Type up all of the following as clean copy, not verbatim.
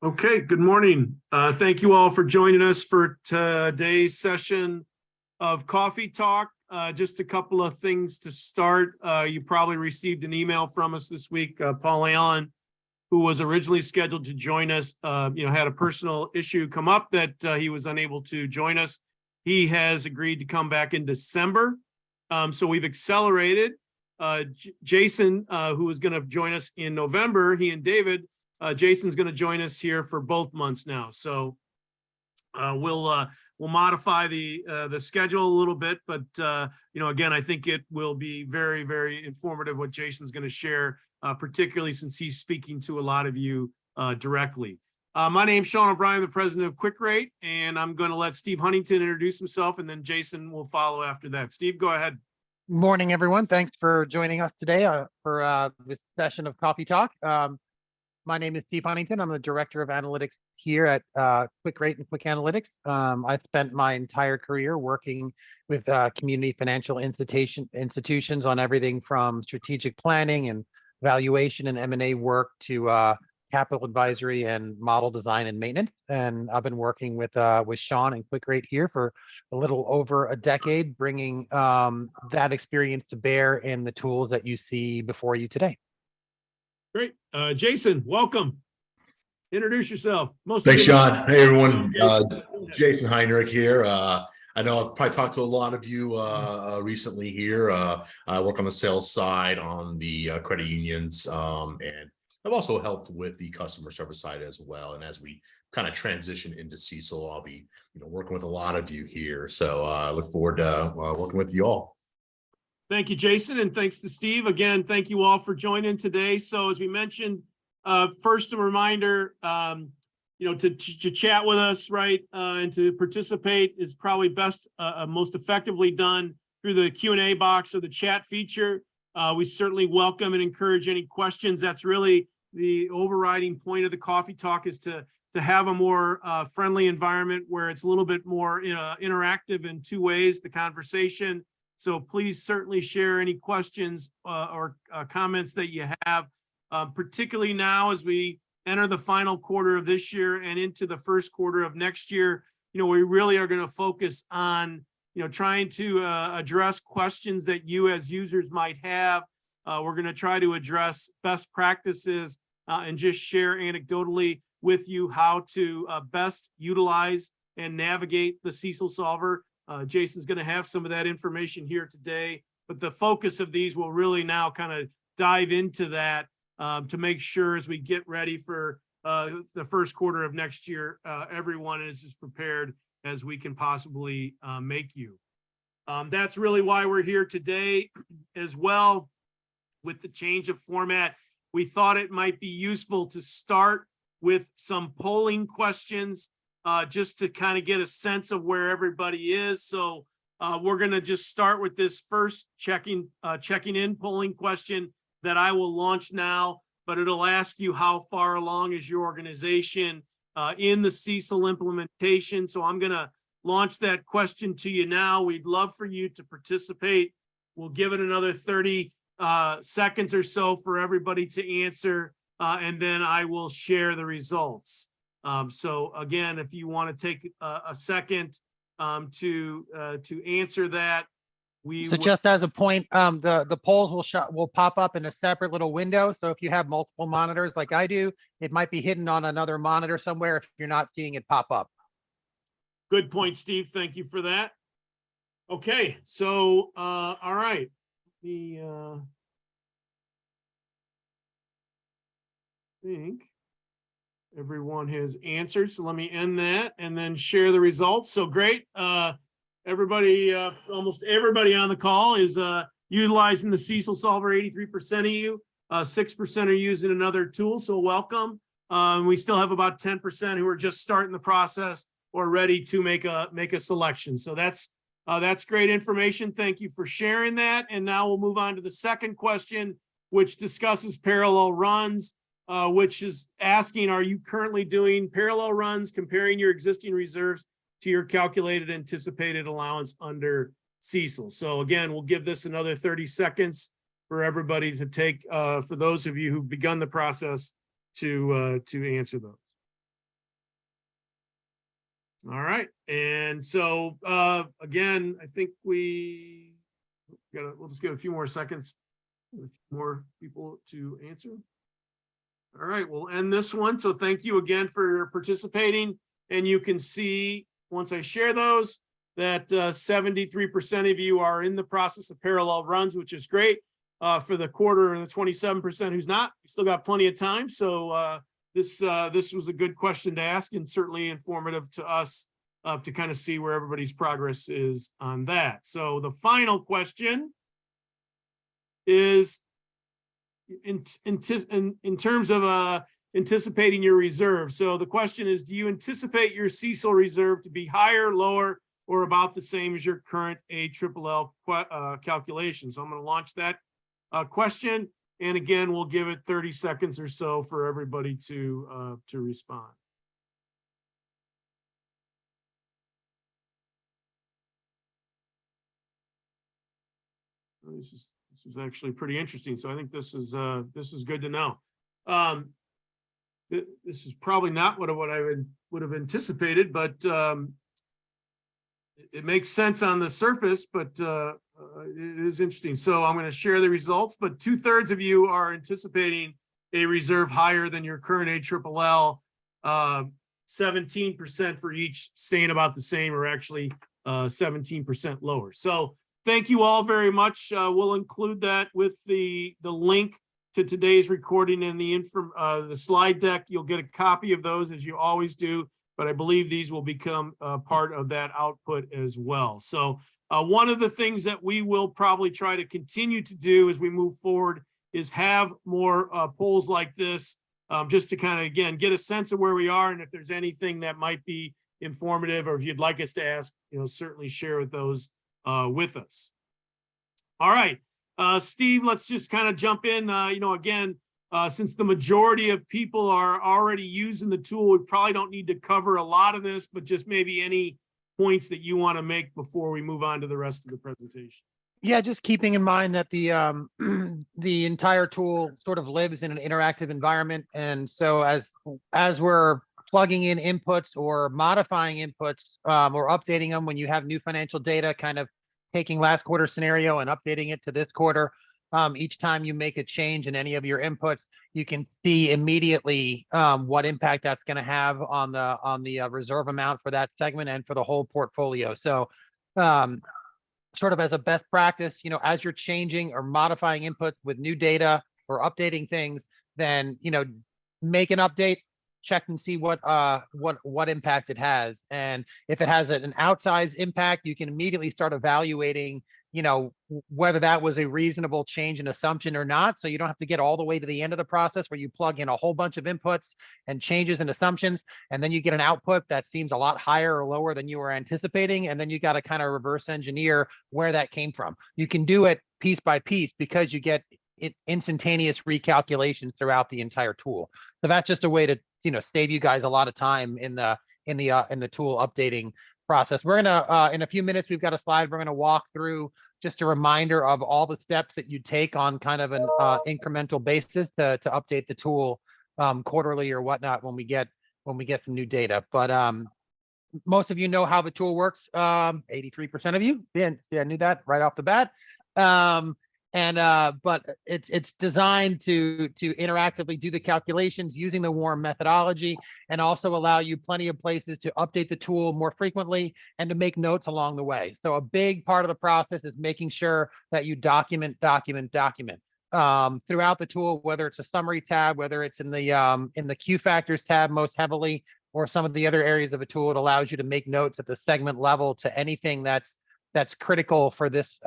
Okay, good morning. Thank you all for joining us for today's session of Coffee Talk. Just a couple of things to start. You probably received an email from us this week. Paul Allen, who was originally scheduled to join us, had a personal issue come up that he was unable to join us. He has agreed to come back in December. So we've accelerated. Jason, who was going to join us in November, he and David, Jason's going to join us here for both months now. So we'll modify the schedule a little bit, but again, I think it will be very, very informative what Jason's going to share, particularly since he's speaking to a lot of you directly. My name's Sean O'Brien, the president of QwickRate, and I'm going to let Steve Huntington introduce himself, and then Jason will follow after that. Steve, go ahead. Morning, everyone. Thanks for joining us today for this session of Coffee Talk. My name is Steve Huntington. I'm the director of analytics here at QwickRate and QwickAnalytics. I spent my entire career working with community financial institutions on everything from strategic planning and valuation and M&A work to capital advisory and model design and maintenance. And I've been working with Sean and QwickRate here for a little over a decade, bringing that experience to bear in the tools that you see before you today. Great. Jason, welcome. Introduce yourself. Thanks, Sean. Hey, everyone. Jason Heinrich here. I know I've probably talked to a lot of you recently here. I work on the sales side on the credit unions, and I've also helped with the customer service side as well. And as we kind of transition into CECL, I'll be working with a lot of you here. So I look forward to working with you all. Thank you, Jason, and thanks to Steve. Again, thank you all for joining today. So as we mentioned, first a reminder, to chat with us, right, and to participate is probably best, most effectively done through the Q&A box or the chat feature. We certainly welcome and encourage any questions. That's really the overriding point of the Coffee Talk, is to have a more friendly environment where it's a little bit more interactive in two ways, the conversation. So please certainly share any questions or comments that you have, particularly now as we enter the final quarter of this year and into the first quarter of next year. We really are going to focus on, trying to address questions that you as users might have. We're going to try to address best practices and just share anecdotally with you how to best utilize and navigate the CECLSolver. Jason's going to have some of that information here today, but the focus of these will really now kind of dive into that to make sure as we get ready for the first quarter of next year, everyone is as prepared as we can possibly make you. That's really why we're here today as well. With the change of format, we thought it might be useful to start with some polling questions just to kind of get a sense of where everybody is. So we're going to just start with this first checking in polling question that I will launch now, but it'll ask you how far along is your organization in the CECL implementation. So I'm going to launch that question to you now. We'd love for you to participate. We'll give it another 30 seconds or so for everybody to answer, and then I will share the results. So again, if you want to take a second to answer that, just as a point, the polls will pop up in a separate little window. So if you have multiple monitors like I do, it might be hidden on another monitor somewhere if you're not seeing it pop up. Good point, Steve. Thank you for that. Okay, so all right. I think everyone has answered, so let me end that and then share the results. So great. Everybody, almost everybody on the call is utilizing the CECLSolver. 83% of you, 6% are using another tool, so welcome. We still have about 10% who are just starting the process or ready to make a selection. So that's great information. Thank you for sharing that. And now we'll move on to the second question, which discusses parallel runs. Which is asking, are you currently doing parallel runs comparing your existing reserves to your calculated anticipated allowance under CECL? So again, we'll give this another 30 seconds for everybody to take, for those of you who've begun the process to answer those. All right. And so, again, I think we'll just give a few more seconds, with more people to answer. All right, we'll end this one. So thank you again for participating. And you can see, once I share those, that 73% of you are in the process of parallel runs, which is great. For the quarter and the 27% who's not, we still got plenty of time. So this was a good question to ask, and certainly informative to us to kind of see where everybody's progress is on that. So the final question is, in terms of anticipating your reserve. So the question is, do you anticipate your CECL reserve to be higher, lower, or about the same as your current ALLL calculation? So I'm going to launch that question. And again, we'll give it 30 seconds or so for everybody to respond. This is actually pretty interesting. So I think this is good to know. This is probably not what I would have anticipated, but it makes sense on the surface, but it is interesting. So I'm going to share the results, but 2/3 of you are anticipating a reserve higher than your current ALLL. 17% for each staying about the same, or actually 17% lower. So thank you all very much. We'll include that with the link to today's recording and the slide deck. You'll get a copy of those, as you always do, but I believe these will become part of that output as well. So one of the things that we will probably try to continue to do as we move forward is have more polls like this, just to kind of, again, get a sense of where we are, and if there's anything that might be informative, or if you'd like us to ask, certainly share those with us. All right, Steve, let's just kind of jump in. Again, since the majority of people are already using the tool, we probably don't need to cover a lot of this, but just maybe any points that you want to make before we move on to the rest of the presentation. Yeah, just keeping in mind that the the entire tool sort of lives in an interactive environment, and so as we're plugging in inputs or modifying inputs or updating them when you have new financial data, kind of taking last quarter scenario and updating it to this quarter, each time you make a change in any of your inputs, you can see immediately what impact that's going to have on the reserve amount for that segment and for the whole portfolio. So sort of as a best practice, as you're changing or modifying inputs with new data or updating things, then, make an update, check and see what impact it has. And if it has an outsized impact, you can immediately start evaluating, whether that was a reasonable change in assumption or not. So you don't have to get all the way to the end of the process where you plug in a whole bunch of inputs and changes and assumptions, and then you get an output that seems a lot higher or lower than you were anticipating. And then you got to kind of reverse engineer where that came from. You can do it piece by piece because you get instantaneous recalculations throughout the entire tool. So that's just a way to, save you guys a lot of time in the tool updating process. We're gonna in a few minutes, we've got a slide we're gonna walk through, just a reminder of all the steps that you take on kind of an incremental basis to update the tool quarterly or whatnot when we get some new data. But most of you know how the tool works. 83% of you, yeah, I knew that right off the bat. But it's designed to interactively do the calculations using the warm methodology, and also allow you plenty of places to update the tool more frequently and to make notes along the way. So a big part of the process is making sure that you document throughout the tool, whether it's a summary tab, whether it's in the Q factors tab most heavily, or some of the other areas of a tool. It allows you to make notes at the segment level to anything that's critical for this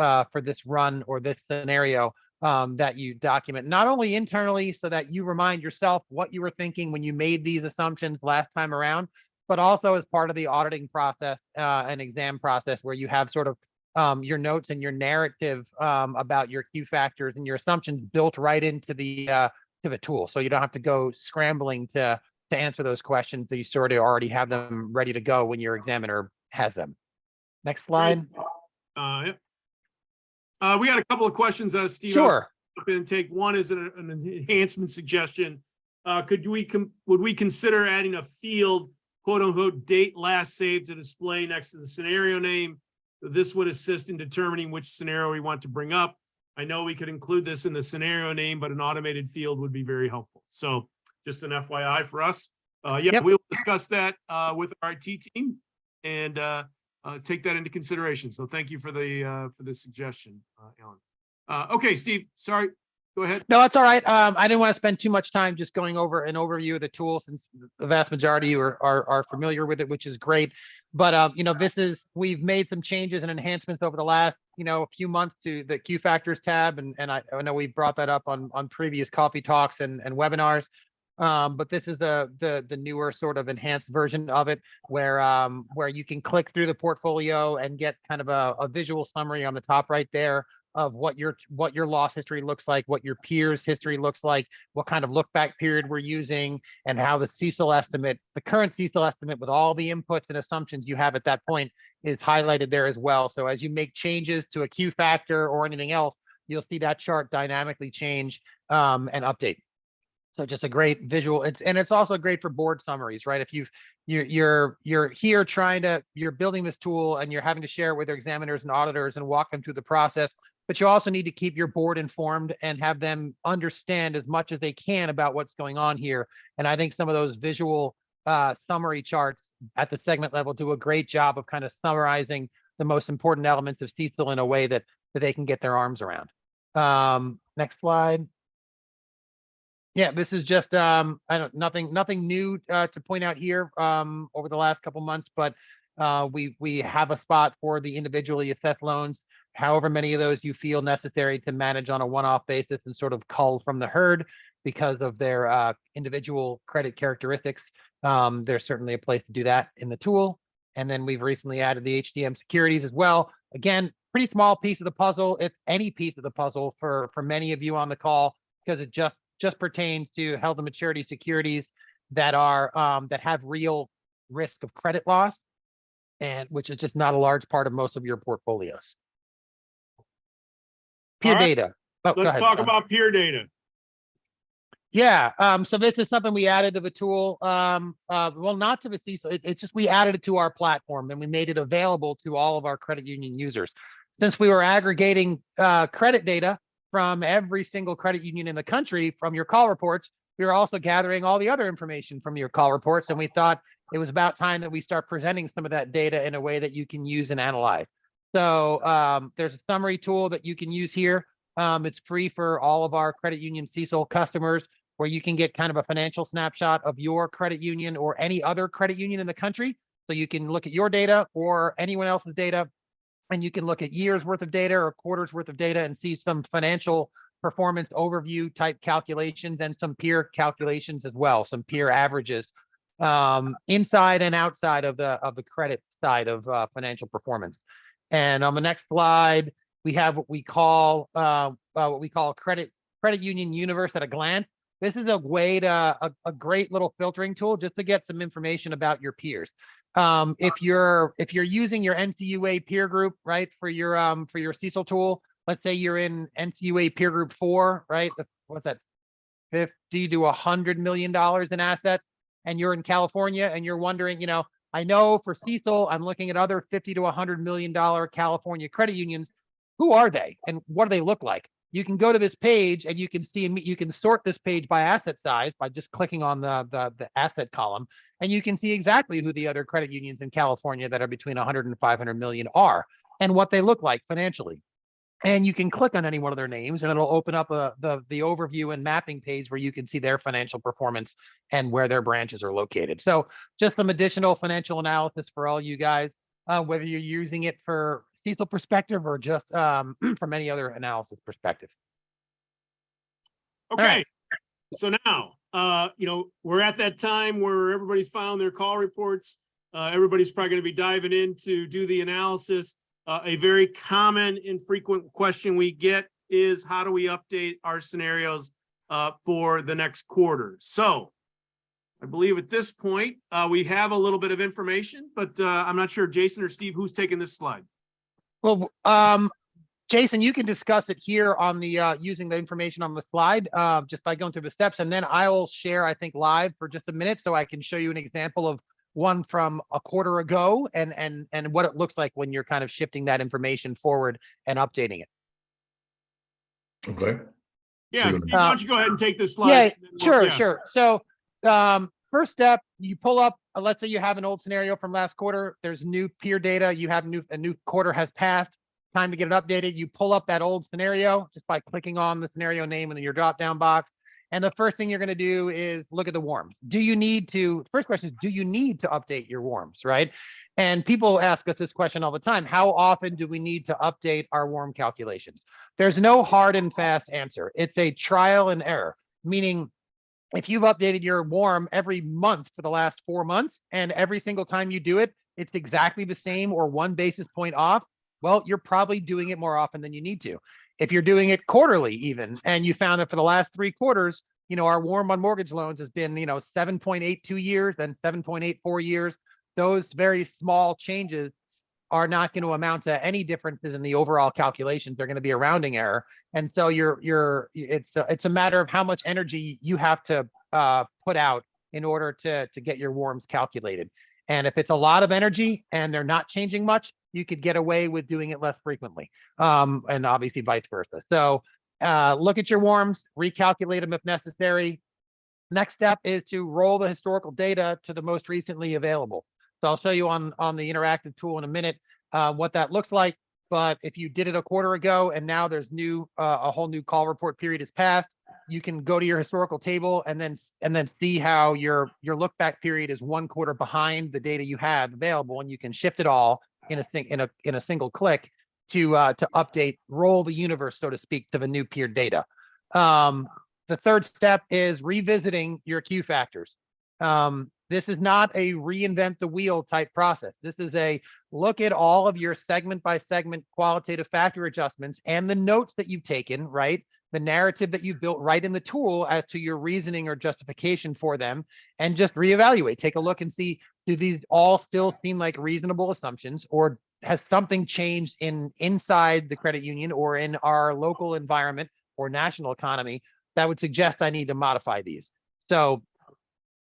run or this scenario, that you document, not only internally so that you remind yourself what you were thinking when you made these assumptions last time around, but also as part of the auditing process and exam process, where you have sort of your notes and your narrative about your Q factors and your assumptions built right into the tool. So you don't have to go scrambling to answer those questions, that you sort of already have them ready to go when your examiner has them. Next slide. Yep. We got a couple of questions, Steve. Sure. And take one is an enhancement suggestion. Would we consider adding a field quote unquote date last saved to display next to the scenario name. This would assist in determining which scenario we want to bring up. I know we could include this in the scenario name, but an automated field would be very helpful. So just an FYI for us. Yeah, Yep. we'll discuss that with our IT team and take that into consideration. So thank you for the suggestion, Alan. Okay, Steve, sorry, go ahead. No, that's all right. I didn't want to spend too much time just going over an overview of the tool, since the vast majority of you are familiar with it, which is great. But you know, we've made some changes and enhancements over the last, you know, few months to the Q factors tab, and I know we brought that up on previous coffee talks and webinars. But this is the newer sort of enhanced version of it, where you can click through the portfolio and get kind of a visual summary on the top right there of what your loss history looks like, what your peers' history looks like, what kind of look back period we're using, and how the CECL estimate, the current CECL estimate with all the inputs and assumptions you have at that point, is highlighted there as well. So as you make changes to a Q factor or anything else, you'll see that chart dynamically change and update. So just a great visual. It's also great for board summaries, right? If you're here you're building this tool and you're having to share it with your examiners and auditors and walk them through the process, but you also need to keep your board informed and have them understand as much as they can about what's going on here. And I think some of those visual summary charts at the segment level do a great job of kind of summarizing the most important elements of CECL in a way that they can get their arms around. Next slide. Yeah, this is just nothing new to point out here over the last couple months, but we have a spot for the individually assessed loans, however many of those you feel necessary to manage on a one-off basis and sort of cull from the herd because of their individual credit characteristics. There's certainly a place to do that in the tool. And then we've recently added the HDM securities as well. Again, pretty small piece of the puzzle, if any piece of the puzzle for many of you on the call, because it just pertains to held to maturity securities that are that have real risk of credit loss, and which is just not a large part of most of your portfolios. Peer data. Oh, let's talk about peer data. Yeah, so this is something we added to the tool. Well, not to the CECL, it's just we added it to our platform and we made it available to all of our credit union users. Since we were aggregating credit data from every single credit union in the country from your call reports, we were also gathering all the other information from your call reports, and we thought it was about time that we start presenting some of that data in a way that you can use and analyze. So there's a summary tool that you can use here. It's free for all of our credit union CECL customers, where you can get kind of a financial snapshot of your credit union or any other credit union in the country. So you can look at your data or anyone else's data, and you can look at years worth of data or quarters worth of data and see some financial performance overview type calculations and some peer calculations as well, some peer averages inside and outside of the credit side of financial performance. And on the next slide, we have what we call credit union universe at a glance. This is a way to a great little filtering tool just to get some information about your peers. If you're using your NCUA peer group, right, for your CECL tool, let's say you're in NCUA peer group 4, right? What's that? $50 to $100 million in assets, and you're in California and you're wondering, you know, I know for CECL, I'm looking at other $50 to $100 million California credit unions. Who are they and what do they look like? You can go to this page and you can see, you can sort this page by asset size by just clicking on the asset column, and you can see exactly who the other credit unions in California that are between 100 and 500 million are and what they look like financially. And you can click on any one of their names and it'll open up the overview and mapping page where you can see their financial performance and where their branches are located. So just some additional financial analysis for all you guys, whether you're using it for CECL perspective or just from any other analysis perspective. Okay, right. So now, you know, we're at that time where everybody's filing their call reports. Everybody's probably going to be diving in to do the analysis. A very common and frequent question we get is, how do we update our scenarios for the next quarter? So I believe at this point, we have a little bit of information, but I'm not sure, Jason or Steve, who's taking this slide? Well, Jason, you can discuss it here on the using the information on the slide just by going through the steps, and then I will share, I think, live for just a minute so I can show you an example of one from a quarter ago and what it looks like when you're kind of shifting that information forward and updating it. Okay. Yeah, So- Steve, why don't you go ahead and take this slide? Yeah, and then we'll- sure. So first step, you pull up, let's say you have an old scenario from last quarter, there's new peer data, you have a new quarter has passed, time to get it updated. You pull up that old scenario just by clicking on the scenario name in your drop down box. And the first thing you're going to do is look at the warms. First question is, do you need to update your warms, right? And people ask us this question all the time. How often do we need to update our warm calculations? There's no hard and fast answer. It's a trial and error, meaning if you've updated your warm every month for the last 4 months, and every single time you do it, it's exactly the same or 1 basis point off, well, you're probably doing it more often than you need to. If you're doing it quarterly even, and you found that for the last 3 quarters, our warm on mortgage loans has been, 7.82 years, then 7.84 years. Those very small changes are not going to amount to any differences in the overall calculations. They're going to be a rounding error. And so it's a matter of how much energy you have to put out in order to get your warms calculated. And if it's a lot of energy and they're not changing much, you could get away with doing it less frequently. And obviously vice versa. So look at your warms, recalculate them if necessary. Next step is to roll the historical data to the most recently available. So I'll show you on the interactive tool in a minute what that looks like. But if you did it a quarter ago and now there's a whole new call report period has passed, you can go to your historical table and then see how your look back period is 1 quarter behind the data you have available, and you can shift it all in a single click to update, roll the universe, so to speak, to the new peer data. The third step is revisiting your Q factors. This is not a reinvent the wheel type process. This is a look at all of your segment by segment qualitative factor adjustments and the notes that you've taken, right? The narrative that you've built right in the tool as to your reasoning or justification for them, and just reevaluate. Take a look and see, do these all still seem like reasonable assumptions, or has something changed inside the credit union or in our local environment or national economy that would suggest I need to modify these? So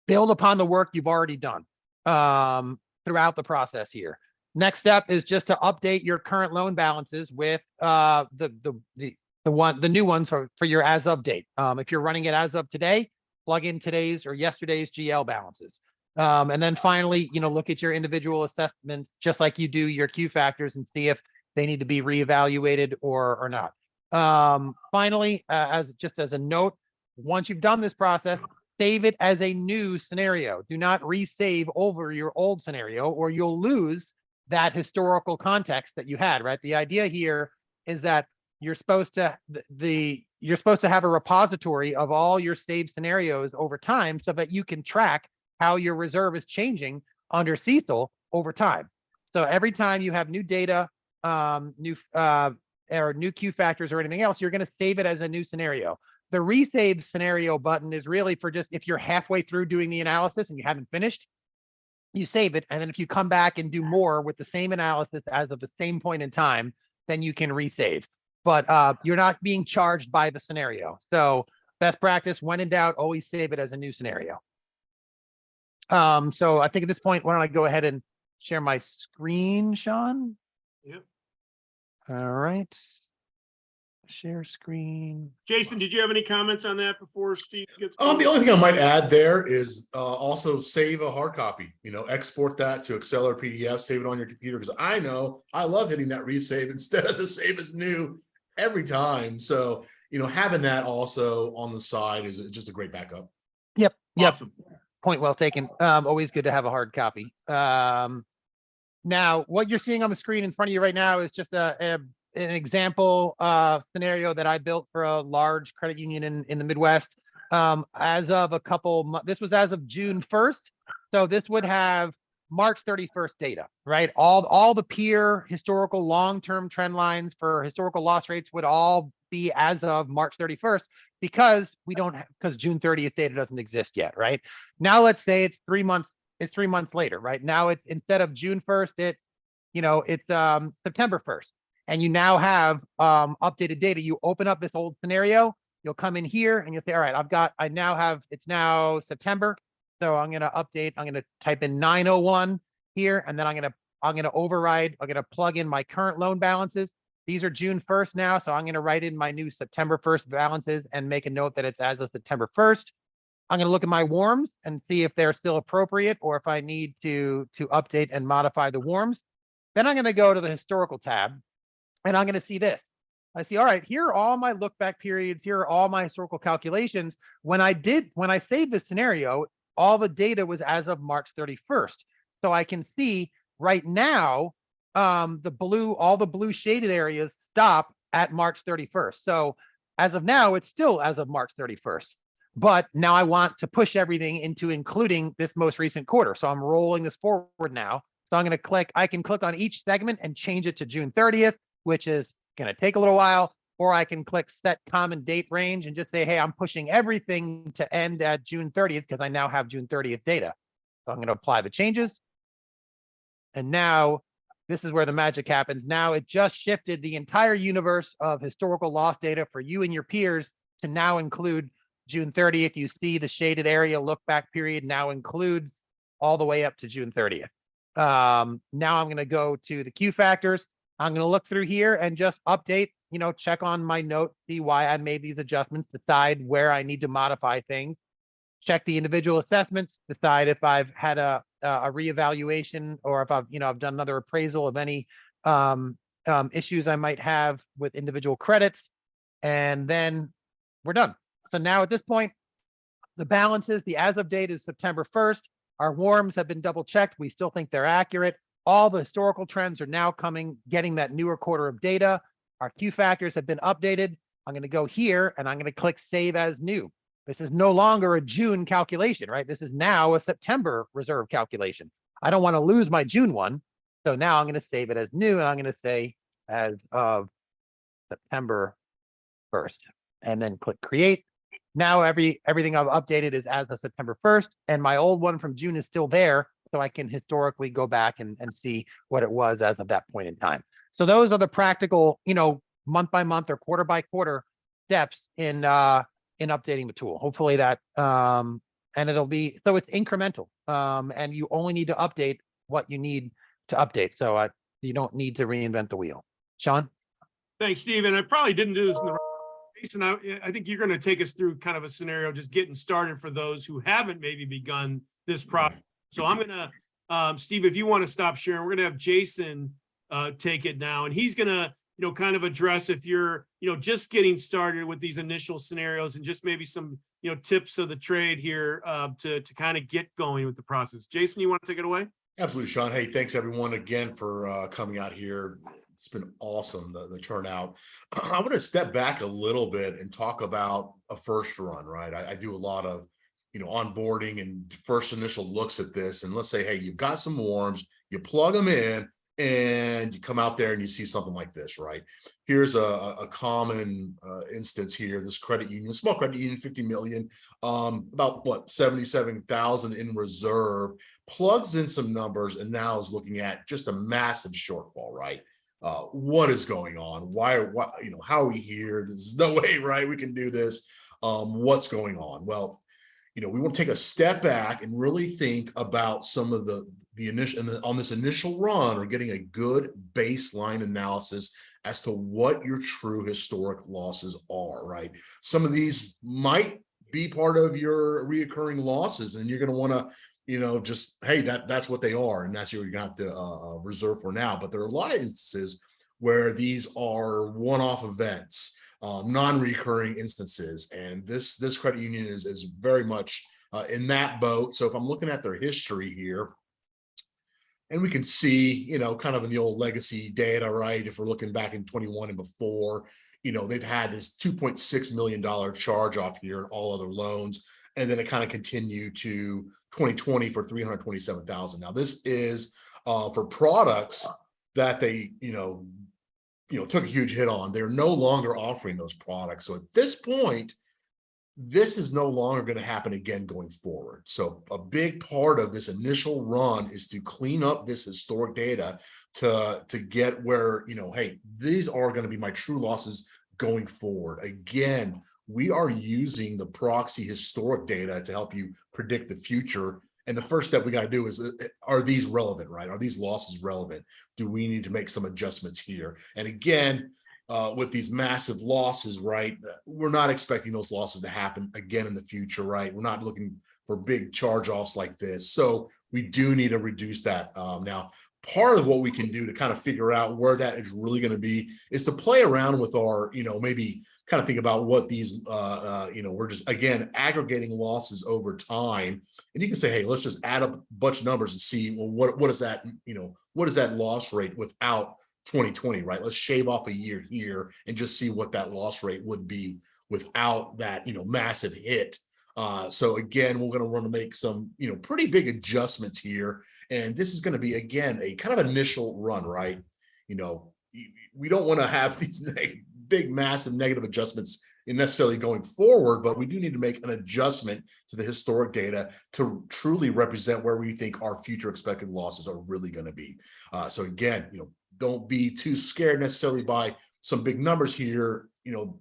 build upon the work you've already done throughout the process here. Next step is just to update your current loan balances with the new ones for your as of date. If you're running it as of today, plug in today's or yesterday's GL balances. And then finally, look at your individual assessments just like you do your Q factors and see if they need to be reevaluated or not. Finally, as a note, once you've done this process, save it as a new scenario. Do not resave over your old scenario, or you'll lose that historical context that you had, right? The idea here is that you're supposed to have a repository of all your saved scenarios over time so that you can track how your reserve is changing under CECL over time. So every time you have new data, new Q factors or anything else, you're going to save it as a new scenario. The resave scenario button is really for just if you're halfway through doing the analysis and you haven't finished, you save it. And then if you come back and do more with the same analysis as of the same point in time, then you can resave. But you're not being charged by the scenario. So best practice, when in doubt, always save it as a new scenario. So I think at this point, why don't I go ahead and share my screen, Sean? Yep. All right. Share screen. Jason, did you have any comments on that before Steve gets? The only thing I might add there is also save a hard copy, export that to Excel or PDF, save it on your computer. Because I know I love hitting that resave instead of the save as new every time. So, having that also on the side is just a great backup. Yep. Awesome. Point well taken. Always good to have a hard copy. Now, what you're seeing on the screen in front of you right now is just an example scenario that I built for a large credit union in the Midwest. As of this was as of June 1st. So this would have March 31st data, right? All the peer historical long-term trend lines for historical loss rates would all be as of March 31st because June 30th data doesn't exist yet, right? Now let's say it's 3 months. It's 3 months later, right? Now it's instead of June 1st, it's September 1st. And you now have updated data. You open up this old scenario, you'll come in here and you'll say, all right, it's now September. So I'm going to update, I'm going to type in 901 here, and then I'm going to override, I'm going to plug in my current loan balances. These are June 1st now, so I'm going to write in my new September 1st balances and make a note that it's as of September 1st. I'm going to look at my WARMs and see if they're still appropriate or if I need to update and modify the WARMs. Then I'm going to go to the historical tab, and I'm going to see this. I see, all right, here are all my look back periods. Here are all my historical calculations. When I saved this scenario, all the data was as of March 31st. So I can see right now, all the blue shaded areas stop at March 31st. So as of now, it's still as of March 31st. But now I want to push everything into including this most recent quarter. So I'm rolling this forward now. So I'm going to click, I can click on each segment and change it to June 30th, which is going to take a little while, or I can click set common date range and just say, hey, I'm pushing everything to end at June 30th because I now have June 30th data. So I'm going to apply the changes. And now this is where the magic happens. Now it just shifted the entire universe of historical loss data for you and your peers to now include June 30th. You see the shaded area look back period now includes all the way up to June 30th. Now I'm going to go to the Q factors. I'm going to look through here and just update, check on my notes, see why I made these adjustments, decide where I need to modify things, check the individual assessments, decide if I've had a reevaluation or if I've done another appraisal of any issues I might have with individual credits, and then we're done. So now at this point, the balances, the as of date is September 1st. Our WARMs have been double checked. We still think they're accurate. All the historical trends are now getting that newer quarter of data. Our Q factors have been updated. I'm going to go here and I'm going to click save as new. This is no longer a June calculation, right? This is now a September reserve calculation. I don't want to lose my June one. So now I'm going to save it as new, and I'm going to say as of September 1st, and then click create. Now everything I've updated is as of September 1st, and my old one from June is still there, so I can historically go back and see what it was as of that point in time. So those are the practical, month by month or quarter by quarter steps in updating the tool. Hopefully that, and it'll be, so it's incremental, and you only need to update what you need to update. So you don't need to reinvent the wheel. Sean? Thanks, Steve. And I probably didn't do this in the right place. And I think you're going to take us through kind of a scenario, just getting started for those who haven't maybe begun this process. So I'm going to, Steve, if you want to stop sharing, we're going to have Jason take it now. And he's going to, kind of address if you're, just getting started with these initial scenarios and just maybe some, tips of the trade here to kind of get going with the process. Jason, you want to take it away? Absolutely, Sean. Hey, thanks everyone again for coming out here. It's been awesome, the turnout. I want to step back a little bit and talk about a first run, right? I do a lot of, onboarding and first initial looks at this. And let's say, hey, you've got some WARMs, you plug them in, and you come out there and you see something like this, right? Here's a common instance here. This credit union, small credit union, 50 million, about what, 77,000 in reserve, plugs in some numbers and now is looking at just a massive shortfall, right? What is going on? Why, how are we here? There's no way, right? We can do this. What's going on? Well, we want to take a step back and really think about some of the initial, on this initial run, or getting a good baseline analysis as to what your true historic losses are, right? Some of these might be part of your reoccurring losses, and you're going to want to, just, hey, that's what they are, and that's what you're going to have to reserve for now. But there are a lot of instances where these are one-off events, non-recurring instances, and this credit union is very much in that boat. So if I'm looking at their history here, and we can see, kind of in the old legacy data, right? If we're looking back in 21 and before, they've had this $2.6 million charge off here and all other loans. And then it kind of continued to 2020 for 327,000. Now this is for products that they, took a huge hit on. They're no longer offering those products. So at this point, this is no longer going to happen again going forward. So a big part of this initial run is to clean up this historic data to get where, hey, these are going to be my true losses going forward. Again, we are using the proxy historic data to help you predict the future. And the first step we got to do is, are these relevant, right? Are these losses relevant? Do we need to make some adjustments here? And again, with these massive losses, right, we're not expecting those losses to happen again in the future, right? We're not looking for big charge-offs like this. So we do need to reduce that. Now, part of what we can do to kind of figure out where that is really going to be is to play around with our, maybe kind of think about what these, we're just, again, aggregating losses over time. And you can say, hey, let's just add up a bunch of numbers and see, well, what is that, what is that loss rate without 2020, right? Let's shave off a year here and just see what that loss rate would be without that, massive hit. So again, we're going to want to make some, pretty big adjustments here. And this is going to be, again, a kind of initial run, right? We don't want to have these big, massive negative adjustments necessarily going forward, but we do need to make an adjustment to the historic data to truly represent where we think our future expected losses are really going to be. So again, don't be too scared necessarily by some big numbers here.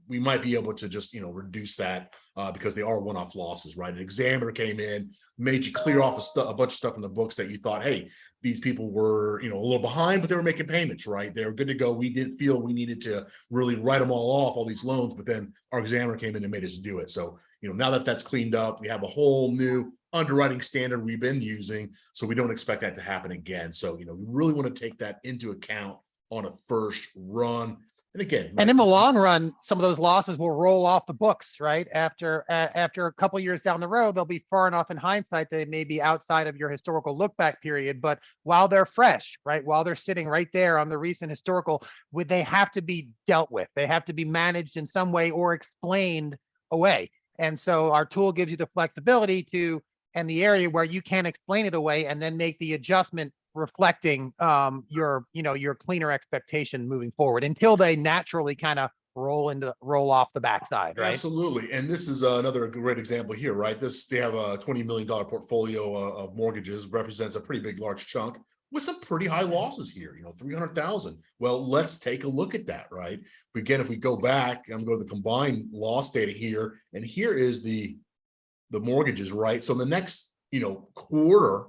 We might be able to just, reduce that because they are one-off losses, right? An examiner came in, made you clear off a bunch of stuff in the books that you thought, hey, these people were, a little behind, but they were making payments, right? They were good to go. We didn't feel we needed to really write them all off, all these loans, but then our examiner came in and made us do it. So, now that that's cleaned up, we have a whole new underwriting standard we've been using, so we don't expect that to happen again. So, we really want to take that into account on a first run. And again, and in the long run, some of those losses will roll off the books, right? After a couple years down the road, they'll be far enough in hindsight that they may be outside of your historical look back period. But while they're fresh, right, while they're sitting right there on the recent historical, they have to be dealt with. They have to be managed in some way or explained away. And so our tool gives you the flexibility to, and the area where you can explain it away and then make the adjustment reflecting your cleaner expectation moving forward until they naturally kind of roll off the backside, right? Absolutely. And this is another great example here, right? They have a $20 million portfolio of mortgages, represents a pretty big, large chunk with some pretty high losses here, 300,000. Well, let's take a look at that, right? Again, if we go back, I'm going to the combined loss data here, and here is the mortgages, right? So in the next, quarter,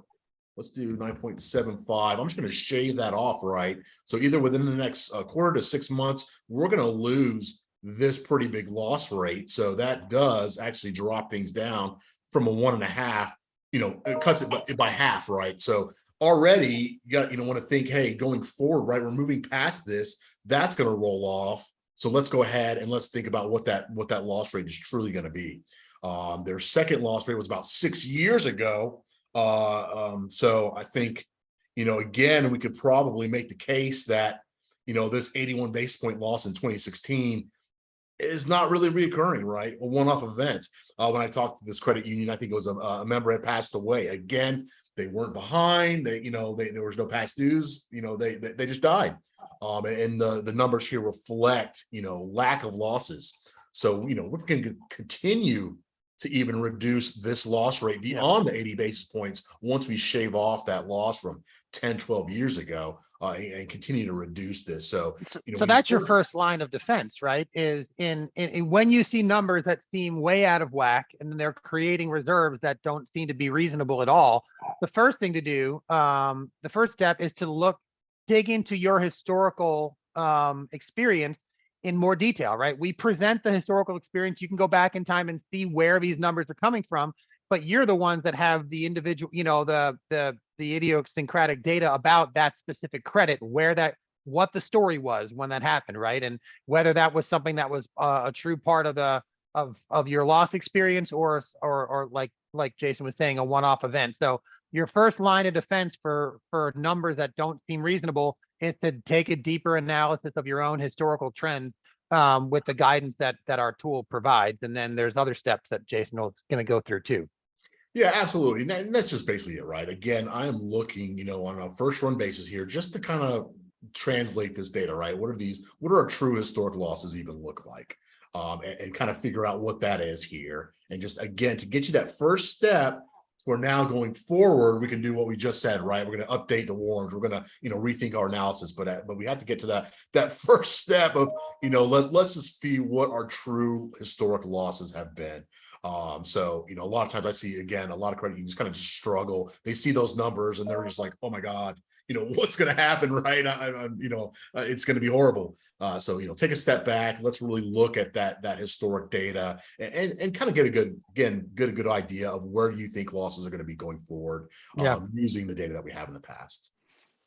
let's do 9.75. I'm just going to shave that off, right? So either within the next quarter to 6 months, we're going to lose this pretty big loss rate. So that does actually drop things down from a 1.5, it cuts it by half, right? So already you got, want to think, hey, going forward, right, we're moving past this, that's going to roll off. So let's go ahead and let's think about what that loss rate is truly going to be. Their second loss rate was about 6 years ago. So I think, again, we could probably make the case that, this 81 basis point loss in 2016 is not really reoccurring, right? A one-off event. When I talked to this credit union, I think it was a member had passed away. Again, they weren't behind. There was no past dues. They just died. And the numbers here reflect, lack of losses. So, we can continue to even reduce this loss rate beyond the 80 basis points once we shave off that loss from 10, 12 years ago and continue to reduce this. So that's your first line of defense, right? Is in when you see numbers that seem way out of whack and they're creating reserves that don't seem to be reasonable at all. The first thing to do, the first step is to dig into your historical experience in more detail, right? We present the historical experience. You can go back in time and see where these numbers are coming from, but you're the ones that have the individual, the idiosyncratic data about that specific credit, what the story was when that happened, right? And whether that was something that was a true part of your loss experience or like Jason was saying, a one-off event. So your first line of defense for numbers that don't seem reasonable is to take a deeper analysis of your own historical trends with the guidance that our tool provides. And then there's other steps that Jason is going to go through too. Yeah, absolutely. And that's just basically it, right? Again, I am looking, on a first run basis here, just to kind of translate this data, right? What are our true historic losses even look like? And kind of figure out what that is here. And just, again, to get you that first step where now going forward, we can do what we just said, right? We're going to update the warrants. We're going to, rethink our analysis, but we have to get to that first step of, let's just see what our true historic losses have been. So, a lot of times I see, again, a lot of credit unions kind of just struggle. They see those numbers and they're just like, oh my God, what's going to happen, right? It's going to be horrible. So, take a step back. Let's really look at that historic data and kind of get a good idea of where you think losses are going to be going forward, using the data that we have in the past.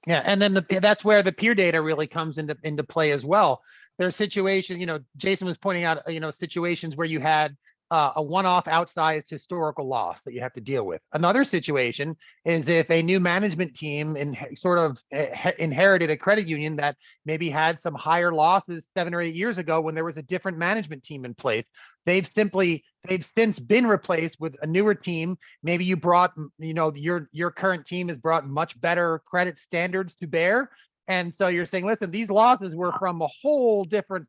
Yeah, and then that's where the peer data really comes into play as well. There's situations, Jason was pointing out, situations where you had a one-off outsized historical loss that you have to deal with. Another situation is if a new management team inherited a credit union that maybe had some higher losses 7 or 8 years ago when there was a different management team in place. They've since been replaced with a newer team. Maybe you brought, your current team has brought much better credit standards to bear. And so you're saying, listen, these losses were from a whole different